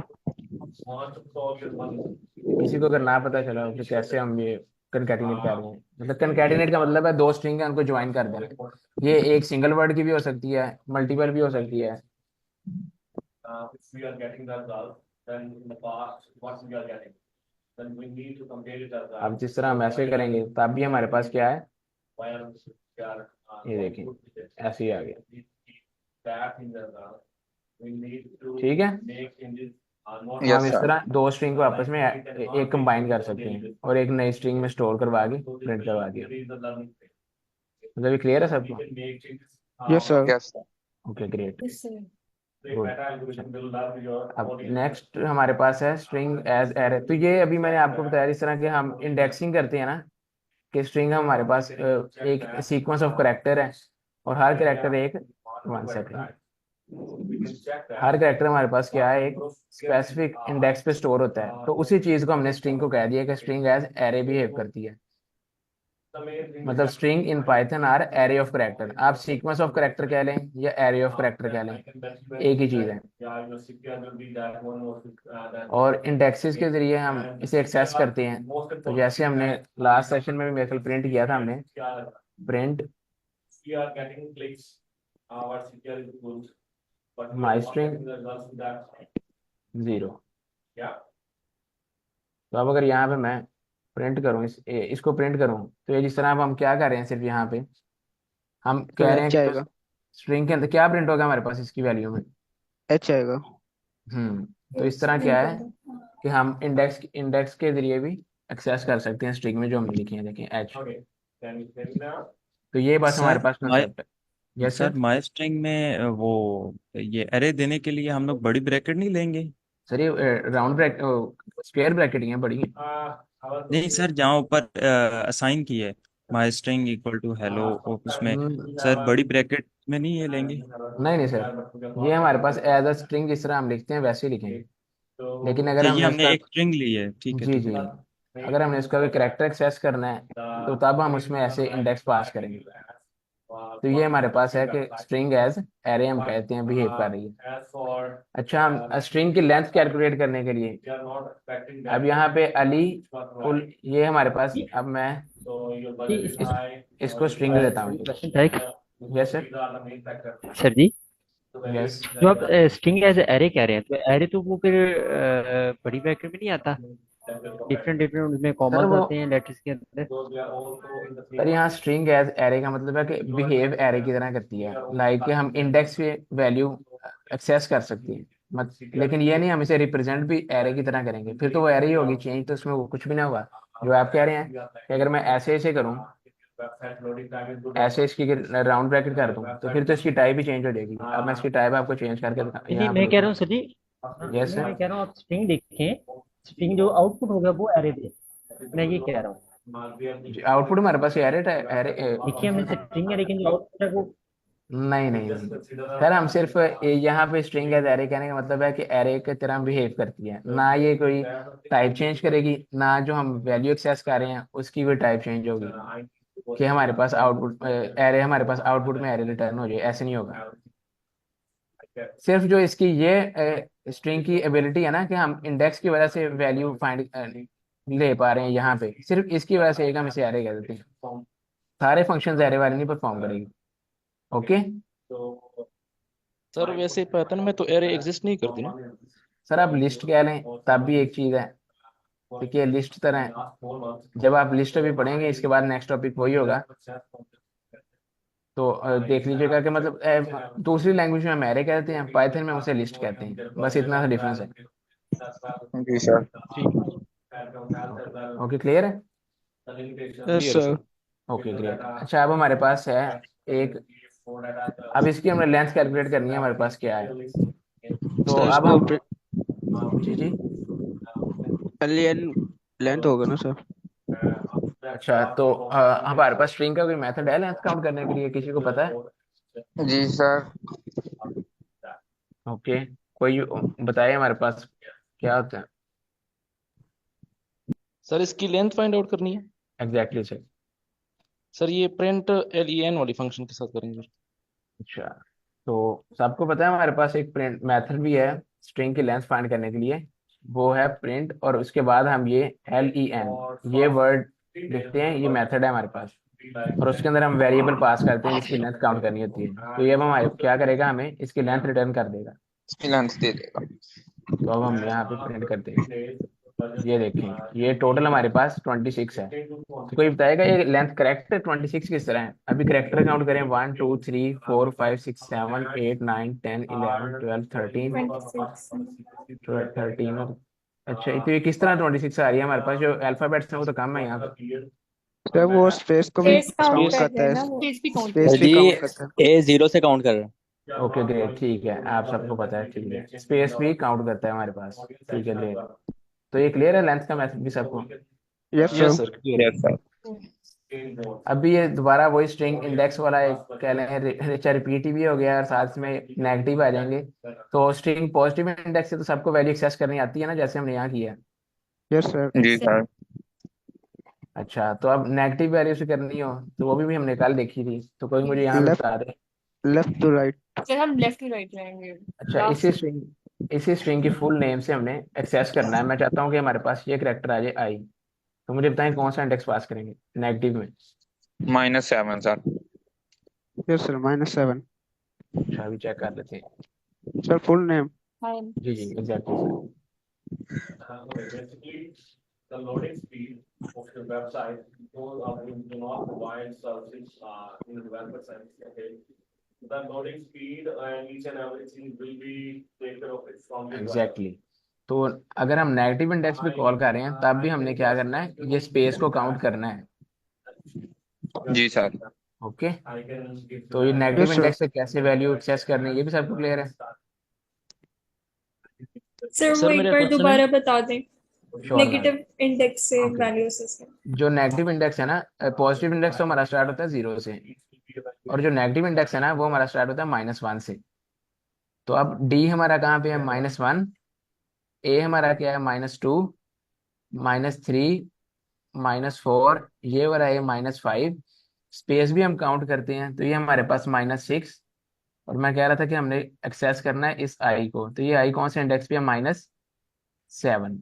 किसी को अगर ना पता चला हो कि कैसे हम ये कंकैटिनेट कर रहे हैं, मतलब कंकैटिनेट का मतलब है दो स्ट्रिंग है उनको ज्वाइन कर देना। ये एक सिंगल वर्ड की भी हो सकती है, मल्टीपल भी हो सकती है। अब जिस तरह हम ऐसे करेंगे तब भी हमारे पास क्या है, ये देखिए ऐसे ही आ गया। ठीक है, तो हम यस इस सर। तरह दो स्ट्रिंग को आपस में एक कंबाइन कर सकते हैं और एक नई स्ट्रिंग में स्टोर करवा के प्रिंट करवा दिया। मतलब ये क्लियर है सबको? Yes sir. Yes sir. Okay great, इससे गुड। अब नेक्स्ट हमारे पास है स्ट्रिंग एज एरे। तो ये अभी मैंने आपको बताया इस तरह के हम इंडेक्सिंग करते हैं ना, कि स्ट्रिंग हमारे पास एक सीक्वेंस ऑफ करेक्टर है और हर करेक्टर एक, वन सेकंड, हर करेक्टर हमारे पास क्या है, एक स्पेसिफिक इंडेक्स पे स्टोर होता है। तो उसी चीज को हमने स्ट्रिंग को कह दिया कि स्ट्रिंग एज एरे बिहेव करती है। मतलब string in Python are array of character. आप सीक्वेंस ऑफ करेक्टर कह लें या एरे ऑफ करेक्टर कह लें, एक ही चीज है। और इंडेक्सेस के जरिए हम इसे एक्सेस करते हैं। तो जैसे हमने लास्ट सेशन में भी मेरे ख्याल प्रिंट किया था हमने, प्रिंट माई स्ट्रिंग 0। तो अब अगर यहाँ पे मैं प्रिंट करूँ इसको प्रिंट करूँ, तो ये जिस तरह अब हम क्या कर रहे हैं, सिर्फ यहाँ पे हम तो कह रहे हैं एच कि आएगा। स्ट्रिंग के अंदर क्या प्रिंट होगा हमारे पास इसकी वैल्यू में। एच आएगा। तो इस तरह क्या है कि हम इंडेक्स के जरिए भी एक्सेस कर सकते हैं स्ट्रिंग में जो हमने लिखी है, देखें एच। तो ये बस हमारे सर पास माई कंसेप्ट है। Yes sir sir. माई स्ट्रिंग में वो ये अरे देने के लिए हम लोग बड़ी ब्रैकेट नहीं लेंगे? सर ये राउंड ब्रैकेट, स्क्वायर ब्रैकेट ही है, बड़ी है। नहीं सर, जहाँ ऊपर असाइन की है my string equal to hello, उसमें सर बड़ी ब्रैकेट में नहीं ये लेंगे? नहीं नहीं सर, ये हमारे पास एज अ स्ट्रिंग जिस तरह हम लिखते हैं वैसे ही लिखेंगे। लेकिन अगर अच्छा, ये हमने हमने उसका, एक स्ट्रिंग ली है, ठीक है जी ठीक जी, है। अगर हमने उसका कोई करेक्टर एक्सेस करना है तो तब हम उसमें ऐसे इंडेक्स पास करेंगे। तो ये हमारे पास है कि स्ट्रिंग एज एरे हम कहते हैं बिहेव कर रही है। अच्छा, हम स्ट्रिंग की लेंथ कैलकुलेट करने के लिए, अब यहाँ पे अली ये हमारे पास, अब मैं इसको स्ट्रिंग देता हूँ। क्वेश्चन था एक। Yes sir. सर जी, यस। जो आप स्ट्रिंग एज एरे कह रहे हैं, तो एरे तो वो फिर बड़ी ब्रैकेट में नहीं आता? डिफरेंट डिफरेंट उसमें सर कॉमास वो, होते हैं लेटर्स के अंदर। सर यहाँ स्ट्रिंग एज एरे का मतलब है कि बिहेव एरे की तरह करती है, लाइक कि हम इंडेक्स पे वैल्यू एक्सेस कर सकते हैं। मत लेकिन ये नहीं हम इसे रिप्रेजेंट भी एरे की तरह करेंगे, फिर तो वो एरे ही होगी, चेंज तो उसमें वो कुछ भी ना होगा। जो आप कह रहे हैं कि अगर मैं ऐसे ऐसे करूँ, ऐसे इसकी राउंड ब्रैकेट कर दूं, तो फिर तो इसकी टाइप ही चेंज हो जाएगी। अब मैं इसकी टाइप आपको चेंज करके नहीं नहीं, यहाँ पे मैं कह रहा दिखा। हूँ सर जी, यस मैं सर। कह रहा हूँ आप स्ट्रिंग देखें, स्ट्रिंग जो आउटपुट होगा वो एरे दे। मैं ये कह रहा हूँ। आउटपुट हमारे पास एरे एरे, देखिए हमने स्ट्रिंग है, लेकिन जो आउटपुट है वो। नहीं नहीं नहीं सर, हम सिर्फ यहाँ पे स्ट्रिंग एज एरे कहने का मतलब है कि एरे की तरह बिहेव करती है ना, ये कोई टाइप चेंज करेगी ना, जो हम वैल्यू एक्सेस कर रहे हैं उसकी कोई टाइप चेंज होगी कि हमारे पास आउटपुट एरे, हमारे पास आउटपुट में एरे रिटर्न हो जाए, ऐसे नहीं होगा। सिर्फ जो इसकी ये स्ट्रिंग की एबिलिटी है ना कि हम इंडेक्स की वजह से वैल्यू फाइंड ले पा रहे हैं यहाँ पे, सिर्फ इसकी वजह से एक हम इसे एरे कह देते हैं। सारे फंक्शन एरे वाले नहीं परफॉर्म करेगी। ओके सर वैसे पैटर्न में तो एरे एग्जिस्ट नहीं करती ना। सर, आप लिस्ट कह लें तब भी एक चीज है, क्योंकि लिस्ट तरह है। जब आप लिस्ट अभी पढ़ेंगे इसके बाद नेक्स्ट टॉपिक वही होगा, तो देख लीजिएगा कि मतलब दूसरी लैंग्वेज में हम एरे कहते हैं, पाइथन में उसे लिस्ट कहते हैं, बस इतना सा डिफरेंस है। जी सर। ठीक ओके क्लियर है? यस क्लियर है सर। सर। Okay great. अच्छा, अब हमारे पास है एक, अब इसकी हमें लेंथ कैलकुलेट करनी है, हमारे पास क्या है, तो सर अब इसको हम, जी जी। एलियन लेंथ होगा ना सर? अच्छा, तो हमारे पास स्ट्रिंग का कोई मेथड है लेंथ काउंट करने के लिए, किसी को पता है? जी सर। ओके, कोई बताइए हमारे पास क्या होता है। सर इसकी लेंथ फाइंड आउट करनी है। Exactly sir. सर ये प्रिंट len वाली फंक्शन के साथ करेंगे सर। अच्छा, तो सबको पता है हमारे पास एक प्रिंट मेथड भी है स्ट्रिंग की लेंथ फाइंड करने के लिए, वो है प्रिंट, और उसके बाद हम ये len, ये वर्ड लिखते हैं, ये मेथड है हमारे पास, और उसके अंदर हम वेरिएबल पास करते हैं जिसकी लेंथ काउंट करनी होती है। तो ये अब हमारे क्या करेगा, हमें इसकी लेंथ रिटर्न कर देगा। इसकी लेंथ दे देगा। तो अब हम यहाँ पे प्रिंट करते हैं, ये देखें ये टोटल हमारे पास 26 है। तो कोई बताएगा ये लेंथ करेक्ट है? 26 किस तरह है? अभी करेक्टर काउंट करें, 1 2 3 4 5 6 7 8 9 10 11 12 13 26। 13 और अच्छा, तो ये किस तरह 26 आ रही है हमारे पास? जो अल्फाबेट्स है वो तो कम है यहाँ पे। सर वो स्पेस को भी स्पेस काउंट काउंट स्पेस कर करता रहे हैं है, ना वो। पेज भी काउंट स्पेस करते भी जी काउंट करता है। ए 0 से काउंट कर रहा है। ओके ग्रेट, ठीक है, आप सबको पता है, ठीक है, स्पेस भी काउंट करता है हमारे पास, ठीक है ग्रेट। तो ये क्लियर है लेंथ का मैथड भी सबको? Yes yes sir. Sir clear है। Yes sir. अभी ये दोबारा वही स्ट्रिंग इंडेक्स वाला एक कह लें, अच्छा रिपीट भी हो गया और साथ में नेगेटिव आ जाएंगे। तो स्ट्रिंग पॉजिटिव इंडेक्स से तो सबको वैल्यू एक्सेस करनी आती है ना, जैसे हमने यहाँ किया। Yes sir. जी सर। अच्छा, तो अब नेगेटिव वैल्यू से करनी हो तो वो भी हमने कल देखी थी, तो कोई मुझे यहाँ पे लेफ्ट बता दे। Left to right. सर हम लेफ्ट टू राइट जाएंगे। अच्छा, लास्ट। इसी स्ट्रिंग की फुल नेम से हमने एक्सेस करना है। मैं चाहता हूँ कि हमारे पास ये करेक्टर आ जाए आई। तो मुझे बताएं कौन सा इंडेक्स पास करेंगे नेगेटिव में? -7 सर। Yes sir -7। अच्छा, अभी चेक कर लेते हैं। Sir full name. हाँ। जी जी एग्जैक्टली सर। एग्जैक्टली। तो अगर हम नेगेटिव इंडेक्स पे कॉल कर रहे हैं तब भी हमने क्या करना है, ये स्पेस को काउंट करना है। जी सर। ओके, तो ये नेगेटिव यस सर। इंडेक्स से कैसे वैल्यू एक्सेस करनी है ये भी सबको क्लियर है? सर वो सर एक मेरा बार क्वेश्चन है। दोबारा बता दें। Sure ma'am. नेगेटिव इंडेक्स से ओके, वैल्यू से। जो नेगेटिव इंडेक्स है ना, पॉजिटिव इंडेक्स तो हमारा स्टार्ट होता है 0 से, और जो नेगेटिव इंडेक्स है ना वो हमारा स्टार्ट होता है -1 से। तो अब डी हमारा कहाँ पे है? -1। ए हमारा क्या है? -2, -3, -4, ये वाला है -5। स्पेस भी हम काउंट करते हैं तो ये हमारे पास -6। और मैं कह रहा था कि हमने एक्सेस करना है इस आई को, तो ये आई कौन से इंडेक्स पे है? -7।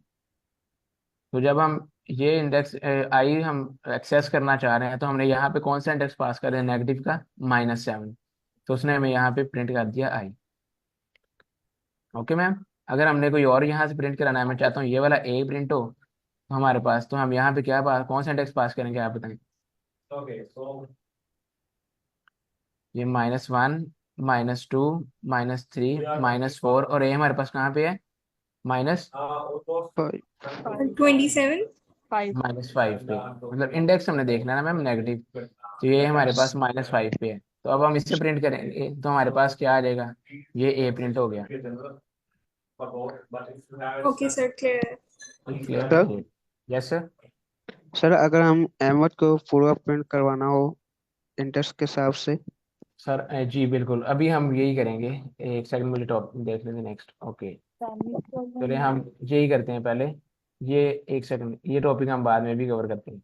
तो जब हम ये इंडेक्स आई हम एक्सेस करना चाह रहे हैं तो हमने यहाँ पे कौन सा इंडेक्स पास कर रहे हैं? नेगेटिव का -7। तो उसने हमें यहाँ पे प्रिंट कर दिया आई। Okay ma'am. अगर हमने कोई और यहाँ से प्रिंट कराना है, मैं चाहता हूँ ये वाला ए प्रिंट हो तो हमारे पास, तो हम यहाँ पे क्या कौन सा इंडेक्स पास करेंगे आप बताएं? ये -1, -2, -3, -4, और ए हमारे पास कहाँ पे है? माइनस 27। फाइव। -5 पे। मतलब इंडेक्स हमने देखना है ना मैम नेगेटिव, तो ये हमारे पास -5 पे है। तो अब हम इससे प्रिंट करेंगे तो हमारे पास क्या आ जाएगा? ये ए प्रिंट हो गया। ओके सर क्लियर है। Sir clear? Yes sir. Sir अगर हम अहमद को पूरा प्रिंट करवाना हो इंडेक्स के हिसाब से। सर जी बिल्कुल, अभी हम यही करेंगे। एक सेकंड मुझे टॉपिक देख लेते नेक्स्ट। ओके, फैमिली चलिए प्रॉब्लम। हम यही करते हैं पहले। ये एक सेकंड, ये टॉपिक हम बाद में भी कवर करते हैं।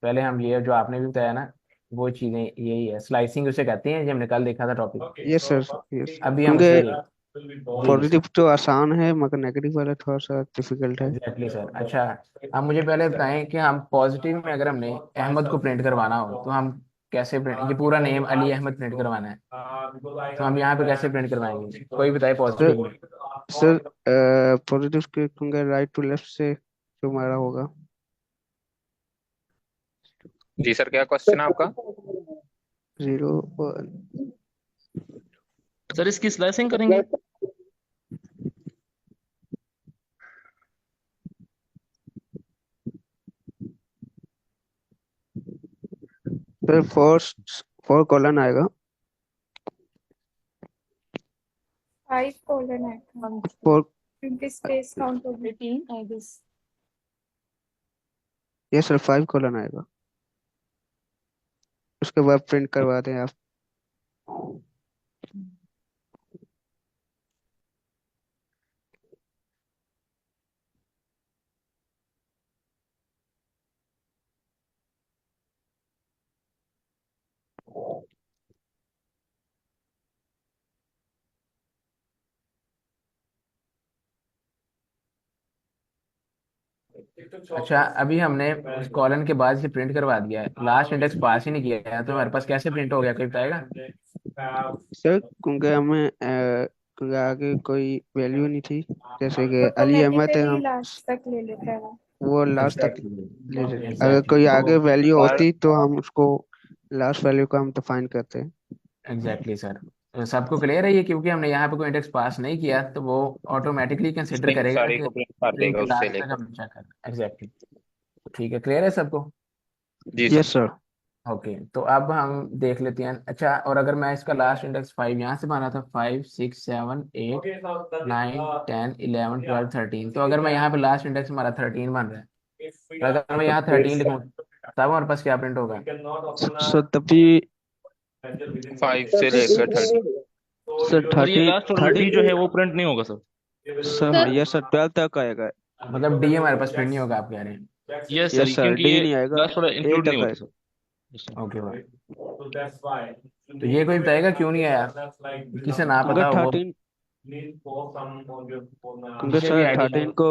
पहले हम ये जो आपने भी बताया ना वो चीज़ें, यही है स्लाइसिंग उसे कहते हैं, जो हमने कल देखा था टॉपिक। Yes sir. यस अभी हम क्योंकि उसे जी पॉजिटिव तो आसान है मगर नेगेटिव वाला थोड़ा सा डिफिकल्ट है। Exactly sir. अच्छा, आप मुझे पहले बताएं कि हम पॉजिटिव में अगर हमने अहमद को प्रिंट करवाना हो तो हम कैसे प्रिंट, ये पूरा नेम अली अहमद प्रिंट करवाना है, तो हम यहाँ पे कैसे प्रिंट करवाएंगे? कोई बताए सर पॉजिटिव में? सर पॉजिटिव के क्योंकि राइट टू लेफ्ट से जो हमारा होगा। जी सर, क्या क्वेश्चन है आपका? 0 1। सर इसकी स्लाइसिंग करेंगे। सर 4 कॉलन आएगा। 5 कोलन है 4। क्योंकि स्पेस काउंट होगी। 18 I guess. Yes sir 5 colon आएगा। उसके बाद प्रिंट करवा दें आप। अच्छा, अभी हमने उस कॉलन के बाद से प्रिंट करवा दिया है, लास्ट इंडेक्स पास ही नहीं किया है, तो हमारे पास कैसे प्रिंट हो गया, कोई बताएगा? सर क्योंकि क्योंकि आगे कोई वैल्यू नहीं थी, जैसे कि अली अहमद है, ऑटोमेटिकली हम लास्ट तक ले लेता है वो लास्ट तक एग्जैक्टली, ले लेते। अगर एग्जैक्टली। कोई तो आगे वैल्यू और होती तो हम उसको लास्ट वैल्यू को हम डिफाइन करते हैं। एग्जैक्टली सर, सबको क्लियर है ये? क्योंकि हमने यहाँ पे कोई इंडेक्स पास नहीं किया, तो वो ऑटोमेटिकली कंसिडर स्ट्रिंग करेगा सारी कि को प्रिंट कर प्रिंट देगा उससे लास्ट तक लेकर। हम चेक कर। एग्जैक्टली। ठीक है, क्लियर है सबको? जी सर। Yes sir. ओके, तो अब हम देख लेते हैं। अच्छा, और अगर मैं इसका लास्ट इंडेक्स 5 यहाँ से बना था, 5 6 7 8 9 10 11 12 13, तो अगर मैं यहाँ पे लास्ट इंडेक्स हमारा 13 बन रहा है, तो अगर मैं यहाँ 13 लिखूँ, तब हमारे पास क्या प्रिंट होगा? सर तभी 5 से लेकर 30। सर सर ये 13 लास्ट वाला 13। डी जो है वो प्रिंट नहीं होगा सर। सर हाँ, यस सर 12 तक आएगा। मतलब डी हमारे पास प्रिंट नहीं होगा, आप कह रहे हैं? यस सर, यस सर, क्योंकि डी ये नहीं आएगा, लास्ट वाला ए इंक्लूड नहीं तक होता आएगा। सर। Yes, sir. ओके भाई, तो ये कोई बताएगा क्यों नहीं आया? किसे ना क्योंकि पता हो वो, 13, क्योंकि जिसे भी सर आइडिया। 13 को,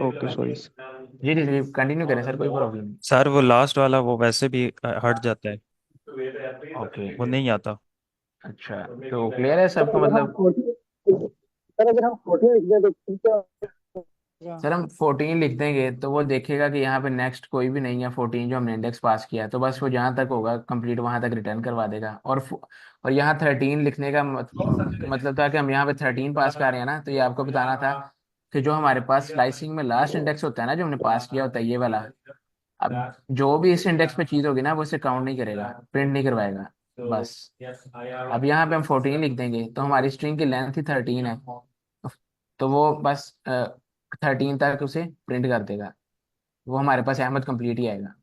ओके सॉरी। जी जी जी, कंटिन्यू करें सर, कोई प्रॉब्लम नहीं। सर वो लास्ट वाला वो वैसे भी हट जाता है, ओके। वो नहीं आता। अच्छा, तो क्लियर है सबको मतलब? अगर हम 14 लिख दें तो ठीक है। सर हम 14 लिख देंगे तो वो देखेगा कि यहाँ पे नेक्स्ट कोई भी नहीं है 14 जो हमने इंडेक्स पास किया, तो बस वो जहाँ तक होगा कंप्लीट वहां तक रिटर्न करवा देगा। और यहाँ 13 लिखने का मतलब था कि हम यहाँ पे 13 पास कर रहे हैं ना, तो ये आपको बताना था कि जो हमारे पास स्लाइसिंग में लास्ट इंडेक्स होता है ना, जो हमने पास किया होता है ये वाला, अब जो भी इस इंडेक्स पे चीज होगी ना, वो इसे काउंट नहीं करेगा, प्रिंट नहीं करवाएगा बस। अब यहाँ पे हम 14 लिख देंगे, तो हमारी स्ट्रिंग की लेंथ ही 13 है, तो वो बस 13 तक उसे प्रिंट कर देगा, वो हमारे पास अहमद कंप्लीट ही आएगा,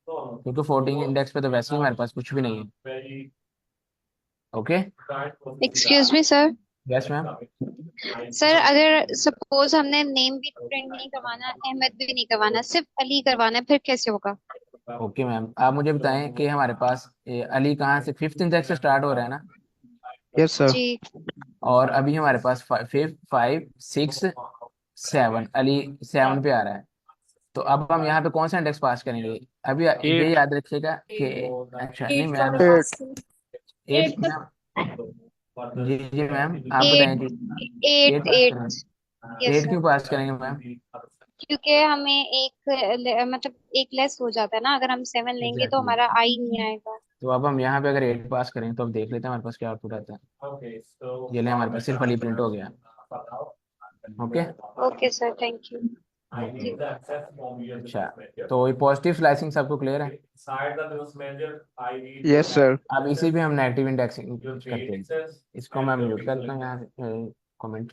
क्योंकि 14 इंडेक्स पे तो वैसे ही हमारे पास कुछ भी नहीं है। Okay. Excuse me sir. Yes ma'am. Sir अगर सपोज हमने नेम भी प्रिंट नहीं करवाना, अहमद भी नहीं करवाना, सिर्फ अली करवाना है, फिर कैसे होगा? ओके मैम, आप मुझे बताएं कि हमारे पास अली कहाँ से 5th इंडेक्स से स्टार्ट हो रहा है ना, यस सर। जी। और अभी हमारे पास 5 6 7 अली 7 पे आ रहा है, तो अब हम यहाँ पे कौन सा इंडेक्स पास करेंगे? अभी ये 8। याद रखिएगा कि, अच्छा नहीं 8 मैम, वाला 8। पास करें। 8 8 तक। जी जी मैम, आप बताएं जी। एट 8 एट पास एट करेंगे? Yes 8 sir. क्यों पास करेंगे मैम? क्योंकि हमें एक मतलब एक लेस हो जाता है ना, अगर हम 7 लेंगे तो एग्जैक्टली। हमारा आई नहीं आएगा। तो अब हम यहाँ पे अगर 8 पास करें, तो अब देख लेते हैं हमारे पास क्या आउटपुट आता है। ये ले, हमारे पास सिर्फ अली प्रिंट हो गया। Okay. Okay sir, thank you. जी। अच्छा, तो ये पॉजिटिव स्लाइसिंग सबको क्लियर है? Yes sir. अब इसी पे हम नेगेटिव इंडेक्सिंग करते हैं, इसको मैं म्यूट करता हूँ यहाँ कमेंट।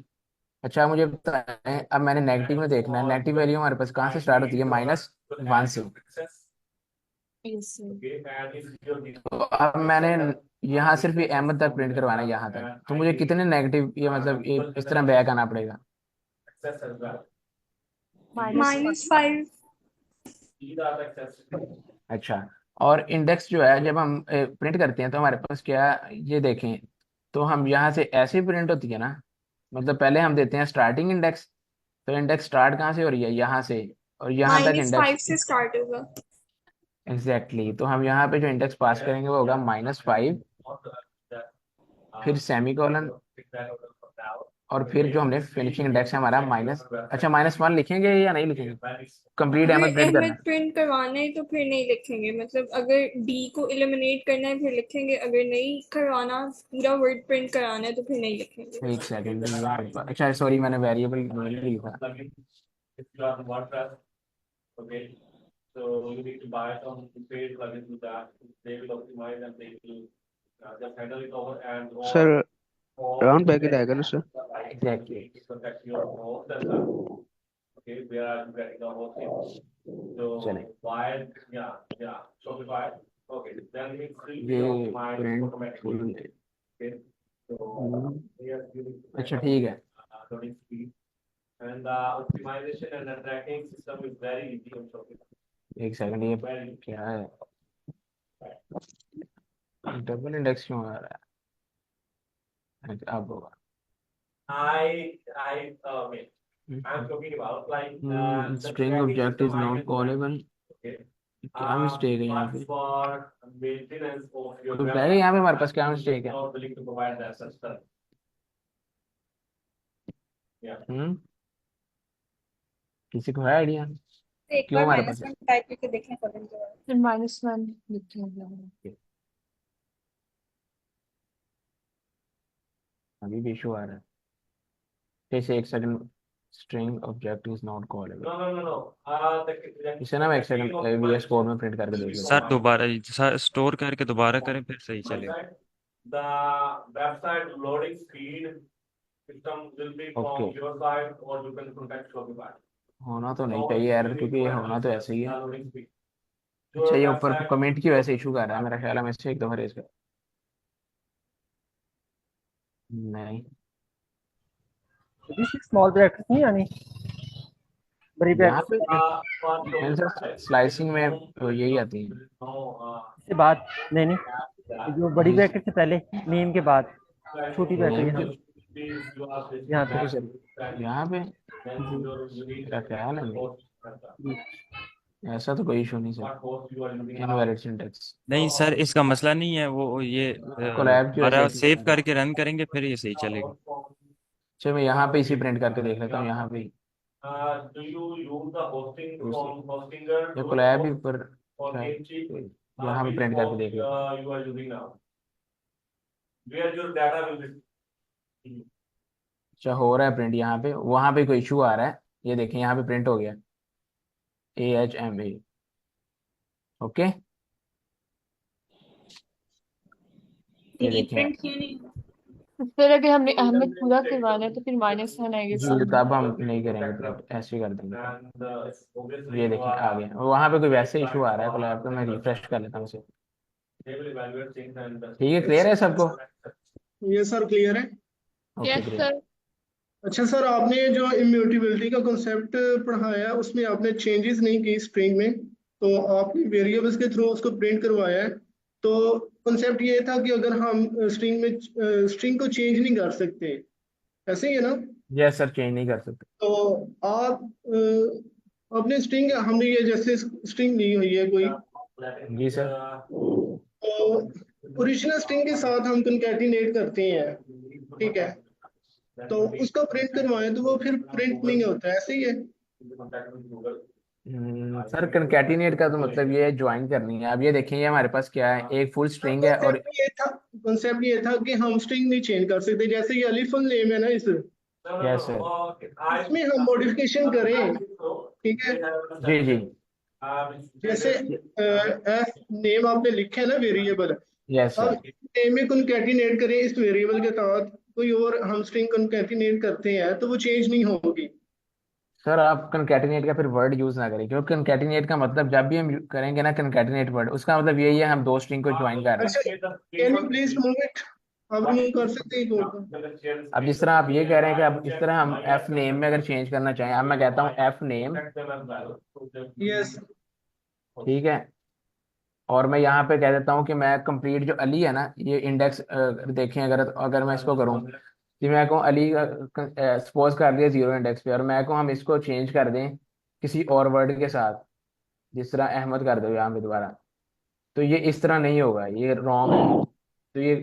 अच्छा, मुझे बताएं, अब मैंने नेगेटिव में देखना है, नेगेटिव वैल्यू हमारे पास कहाँ से स्टार्ट होती है? -1 से। तो अब मैंने यहाँ सिर्फ ये अहमद तक प्रिंट करवाना है यहाँ तक, तो मुझे कितने नेगेटिव, ये मतलब ये इस तरह बैक आना पड़ेगा? -5। अच्छा, और इंडेक्स जो है जब हम प्रिंट करते हैं, तो हमारे पास क्या, ये देखें, तो हम यहाँ से ऐसे प्रिंट होती है ना, मतलब पहले हम देते हैं स्टार्टिंग इंडेक्स, तो इंडेक्स स्टार्ट कहाँ से हो रही है? यहाँ से, और यहाँ तक -5 इंडेक्स। से स्टार्ट होगा। एग्जैक्टली, तो हम यहाँ पे जो इंडेक्स पास करेंगे वो होगा -5, फिर सेमी कॉलन, और फिर जो हमने फिनिशिंग इंडेक्स है हमारा माइनस, अच्छा -1 लिखेंगे या नहीं लिखेंगे? कंप्लीट अगर अहमद प्रिंट करना अहमद है। प्रिंट करवाना है तो फिर नहीं लिखेंगे, मतलब अगर डी को एलिमिनेट करना है फिर लिखेंगे, अगर नहीं करवाना पूरा वर्ड प्रिंट कराना है तो फिर नहीं लिखेंगे। एक सेकंड, अच्छा सॉरी, मैंने वेरिएबल नहीं लिखा। सर राउंड बैक आएगा ना सर? एग्जैक्टली। चलें, ये प्रिंट फुल, अच्छा ठीक है। एक सेकंड, ये क्या है, डबल इंडेक्स क्यों आ रहा है? अब होगा। String object is not callable, क्या मिस्टेक है यहाँ पे? तो पहले यहाँ पे हमारे पास क्या मिस्टेक है? हम्म किसी को है आइडिया एक क्यों बार हमारे पास? -1 टाइप करके देखें कॉलम के बाद। फिर -1 लिखे हैं। अभी भी इशू आ रहा है, जैसे एक second, string object is not callable, इसे ना मैं एक सेकंड VS कोड में प्रिंट करके देख लेता सर हूँ। दोबारा सर स्टोर करके दोबारा करें फिर सही चलेगा। ओके, होना तो नहीं चाहिए एरर, क्योंकि ये होना तो ऐसे ही है। अच्छा, ये ऊपर कमेंट की वजह से इशू कर रहा है मेरा ख्याल है, मैं इससे एक दफा रेज कर, नहीं दिस स्मॉल ब्रैकेट नहीं आनी, बड़ी यहाँ ब्रैकेट पे सर स्लाइसिंग में तो यही आती है। से बाद नहीं, जो बड़ी जी ब्रैकेट से पहले, नेम के बाद छोटी ब्रैकेट नेम यहाँ के, यहाँ पे देखो सर यहाँ पे मेरा ख्याल है नहीं, जी। ऐसा तो कोई इशू नहीं सर, इनवैलिड सिंटैक्स नहीं सर इसका मसला नहीं है, वो ये कोलैब की वजह दोबारा से। सेव करके रन करेंगे फिर ये सही चलेगा। चलो मैं यहाँ पे इसी प्रिंट करके देख लेता हूँ, यहाँ पे ही। ये कोलैब ही पर शायद, यहाँ पे प्रिंट करके देख लेता हूँ। अच्छा, हो रहा है प्रिंट यहाँ पे, वहां पे कोई इशू आ रहा है, ये देखें यहाँ पे प्रिंट हो गया AHMA। ओके, ये देखें। प्रिंट क्यों नहीं हुआ? तो फिर अगर हमने अहमद पूरा करवाना है तो फिर -1 आएगा जी, इसके तब हम नहीं करेंगे प्रिंट, ऐसे ही कर देंगे। ये देखें आ गया, वहां पे कोई वैसे इशू आ रहा है कोलैब पे, मैं रिफ्रेश कर लेता हूँ उसे। ठीक है, क्लियर है सबको? ये सर क्लियर है। Okay yes great. सर। अच्छा सर, आपने जो इम्यूटेबिलिटी का कॉन्सेप्ट पढ़ाया उसमें आपने चेंजेस नहीं की स्ट्रिंग में, तो आपने वेरिएबल्स के थ्रू उसको प्रिंट करवाया है। तो कॉन्सेप्ट ये था कि अगर हम स्ट्रिंग को चेंज नहीं कर सकते, ऐसे ही है ना? यस सर, चेंज नहीं कर सकते। तो आप अपने स्ट्रिंग, हमने ये जैसे स्ट्रिंग ली हुई है कोई, जी सर। तो ओरिजिनल स्ट्रिंग के साथ हम कंकैटिनेट करते हैं, ठीक है? तो उसको प्रिंट करवाएं तो वो फिर प्रिंट नहीं होता है, ऐसे ही है। सर कंकैटिनेट का तो मतलब ये ज्वाइन करनी है। अब ये देखें, ये हमारे पास क्या है, एक फुल स्ट्रिंग है और कॉन्सेप्ट ये था कि हम स्ट्रिंग नहीं चेंज कर सकते, जैसे ये अलीफुल नेम है ना, यस सर, इसमें हम मॉडिफिकेशन करें, ठीक है? जी जी, जैसे एफ नेम आपने लिखा है ना वेरिएबल, यस अब सर। नेम में कंकैटिनेट करें इस वेरिएबल के साथ कोई और हम स्ट्रिंग कंकैटिनेट करते हैं तो वो चेंज नहीं होगी। सर आप कंकैटिनेट का फिर वर्ड यूज ना करें, क्योंकि कंकैटिनेट का मतलब जब भी हम करेंगे ना कंकैटिनेट वर्ड, उसका मतलब यही है हम दो स्ट्रिंग को ज्वाइन कर रहे अच्छा, can you please remove it? आप रिमूव कर सकते हैं कोड को। हैं। अब जिस तरह आप ये कह रहे हैं कि अब इस तरह हम एफ नेम में अगर चेंज करना चाहें, अब मैं कहता हूँ एफ नेम, यस ठीक है, और मैं यहाँ पे कह देता हूँ कि मैं कंप्लीट जो अली है ना, ये इंडेक्स देखें, अगर अगर मैं इसको करूँ कि मैं कहूँ अली का सपोज कर लिया 0 इंडेक्स पे, और मैं कहूँ हम इसको चेंज कर दें किसी और वर्ड के साथ, जिस तरह अहमद कर दो यहाँ पे दोबारा, तो ये इस तरह नहीं होगा, ये रॉन्ग है। तो ये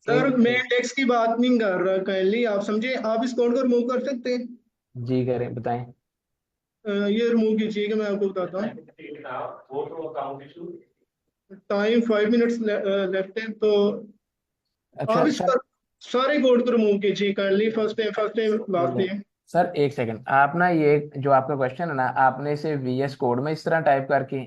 सर, एक, मैं इंडेक्स की बात नहीं कर रहा, काइंडली आप समझे, आप इस कोड को रिमूव कर सकते हैं। जी करें, बताएं। ये रिमूव कीजिएगा, मैं आपको बताता हूँ। टाइम 5 मिनट्स लेफ्ट है, तो अच्छा आप इस सर, सारे कोड को रिमूव कीजिए kindly, first time last name. Sir एक सेकंड, आप ना ये जो आपका क्वेश्चन है ना, आपने इसे VS कोड में इस तरह टाइप करके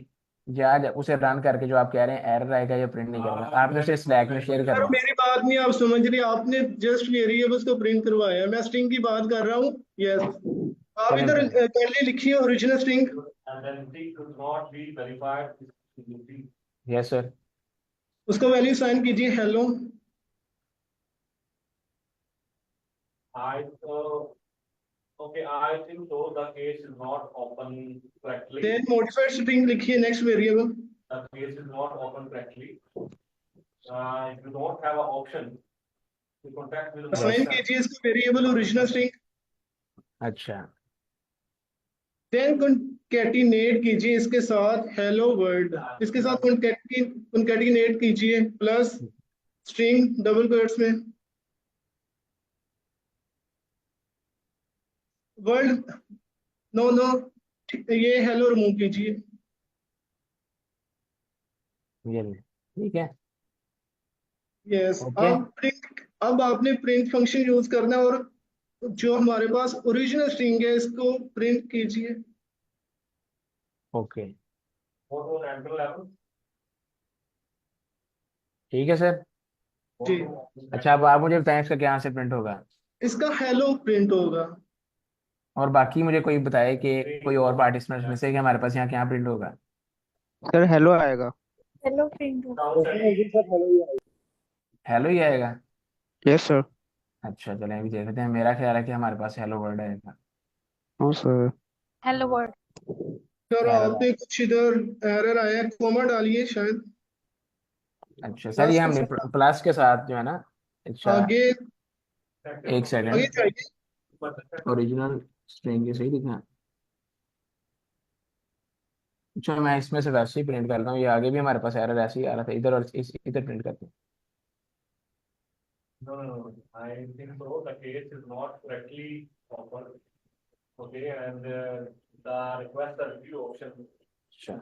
या उसे रन करके, जो आप कह रहे हैं एरर आएगा या प्रिंट नहीं करेगा, आपने उसे स्लैक में शेयर सर करना है। मेरी बात नहीं आप समझ रहे, आपने जस्ट वेरिएबल्स को प्रिंट करवाया, मैं स्ट्रिंग की बात कर रहा हूँ। यस, आप करें इधर करें। काइंडली लिखिए ओरिजिनल स्ट्रिंग, यस सर। उसको वैल्यू साइन कीजिए हेलो। देन मॉडिफाइड स्ट्रिंग लिखिए नेक्स्ट वेरिएबल। असाइन कीजिए इसको वेरिएबल ओरिजिनल स्ट्रिंग। अच्छा, देन कॉन्केटिनेट कीजिए इसके साथ हेलो वर्ल्ड, इसके साथ कॉन्केटिनेट कीजिए प्लस स्ट्रिंग डबल कोट्स में वर्ल्ड, नो नो, ये हेलो रिमूव कीजिए। ये ले, ठीक है। यस, ओके अब आपने प्रिंट फंक्शन यूज करना है और जो हमारे पास ओरिजिनल स्ट्रिंग है इसको प्रिंट कीजिए। ओके ठीक है सर। जी, अच्छा अब आप मुझे बताएं इसका क्या से प्रिंट होगा, इसका हेलो प्रिंट होगा। और बाकी मुझे कोई बताए कि कोई और पार्टिसिपेंट्स में से कि हमारे पास यहाँ क्या प्रिंट होगा। सर हेलो आएगा। हेलो प्रिंट हो। हेलो ही आएगा। Yes sir. अच्छा चलें अभी देखते हैं, मेरा ख्याल है कि हमारे पास हेलो वर्ड आएगा। हाँ sir. Hello word. Sir error आपने कुछ इधर एरर आया, कोमा डालिए शायद अच्छा सर, ये प्लस के हमने साथ प्लस के साथ जो है ना। अच्छा आगे एक आगे सेकंड, जाइए। ओरिजिनल स्ट्रिंग ये सही दिखा। अच्छा मैं इसमें से वैसे ही प्रिंट करता हूँ, ये आगे भी हमारे पास एरर ऐसे ही आ रहा था इधर, और इधर प्रिंट करते हैं। अच्छा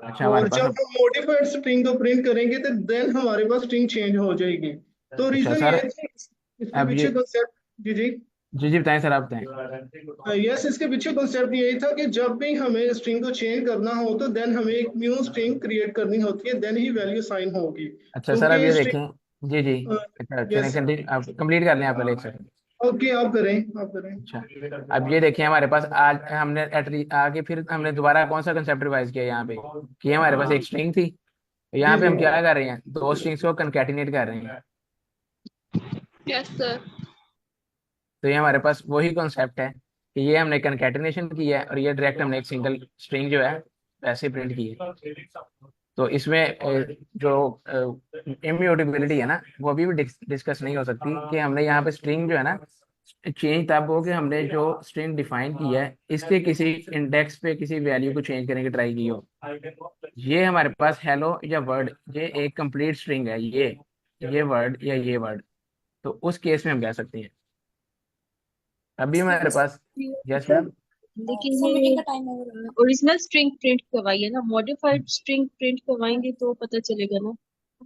अच्छा हमारे और पास जब अब, हम मॉडिफाइड स्ट्रिंग को प्रिंट करेंगे तो देन हमारे पास स्ट्रिंग चेंज हो जाएगी। तो अच्छा रीजन ये सर है कि इसके अब ये, पीछे कॉन्सेप्ट, जी जी, जी जी बताएं सर, आप बताएं। यस, इसके पीछे कॉन्सेप्ट यही था कि जब भी हमें स्ट्रिंग को चेंज करना हो तो देन हमें एक न्यू स्ट्रिंग क्रिएट करनी होती है, देन ही वैल्यू साइन होगी, अच्छा सर अब क्योंकि ये स्ट्रिंग, देखें, जी जी। अच्छा चलें यस, कंटिन्यू, आप कंप्लीट कर लें आप पहले एक सेकंड। ओके, आप करें, आप करें। अच्छा अब ये देखिए हमारे पास आज हमने आगे फिर हमने दोबारा कौन सा कंसेप्ट रिवाइज किया यहाँ पे, कि हमारे पास एक स्ट्रिंग थी, जी यहाँ पे जी, हम क्या कर रहे हैं, दो स्ट्रिंग्स को कंकैटिनेट कर रहे हैं। Yes sir. तो ये हमारे पास वही कॉन्सेप्ट है कि ये हमने कंकैटिनेशन की है और ये डायरेक्ट हमने एक सिंगल स्ट्रिंग जो है वैसे प्रिंट की है। तो इसमें जो इम्यूटेबिलिटी है ना, वो अभी भी डिस्कस नहीं हो सकती, कि हमने यहाँ पे स्ट्रिंग जो है ना चेंज तब हो कि हमने जो स्ट्रिंग डिफाइन की है इसके किसी इंडेक्स पे किसी वैल्यू को चेंज करने की ट्राई की हो। ये हमारे पास हेलो या वर्ड, ये एक कंप्लीट स्ट्रिंग है, ये वर्ड या ये वर्ड, तो उस केस में हम कह सकते हैं। अभी हमारे पास, यस मैम। लेकिन ये ओरिजिनल स्ट्रिंग प्रिंट करवाइए ना, मॉडिफाइड स्ट्रिंग प्रिंट करवाएंगे तो पता चलेगा ना।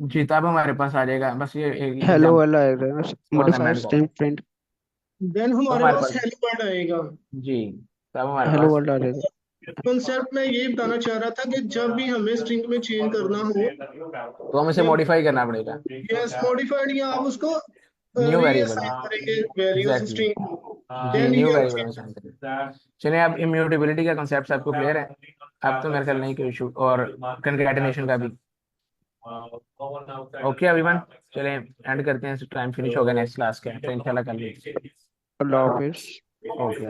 जी तब हमारे पास आ जाएगा, बस ये एक हेलो एग्जाम्पल वाला आएगा, को मॉडिफाइड अमेंड कर, स्ट्रिंग प्रिंट। देन तो हमारे हमारे पास पास, हेलो वर्ड आएगा। जी तब हमारे हेलो पास, वर्ड आ जाएगा। कॉन्सेप्ट मैं यही बताना चाह रहा था कि जब भी हमें स्ट्रिंग में चेंज करना हो, तो हमें इसे जब, मॉडिफाई करना पड़ेगा, यस, मॉडिफाइड, या आप उसको न्यू वेरिएबल में। रीअसाइन करेंगे वैल्यूज एग्जैक्टली, स्ट्रिंग को, जी देन ही न्यू हम वेरिएबल में चेंज। असाइन करेंगे। चलिए अब इम्यूटेबिलिटी का कॉन्सेप्ट आपको क्लियर है, अब तो मेरे ख्याल नहीं कोई इशू, और कंकैटिनेशन का भी। ओके एवरीवन, चलें एंड करते हैं, टाइम फिनिश हो गया नेक्स्ट क्लास का, तो इंशाल्लाह कल। अल्लाह हाफिज। ओके।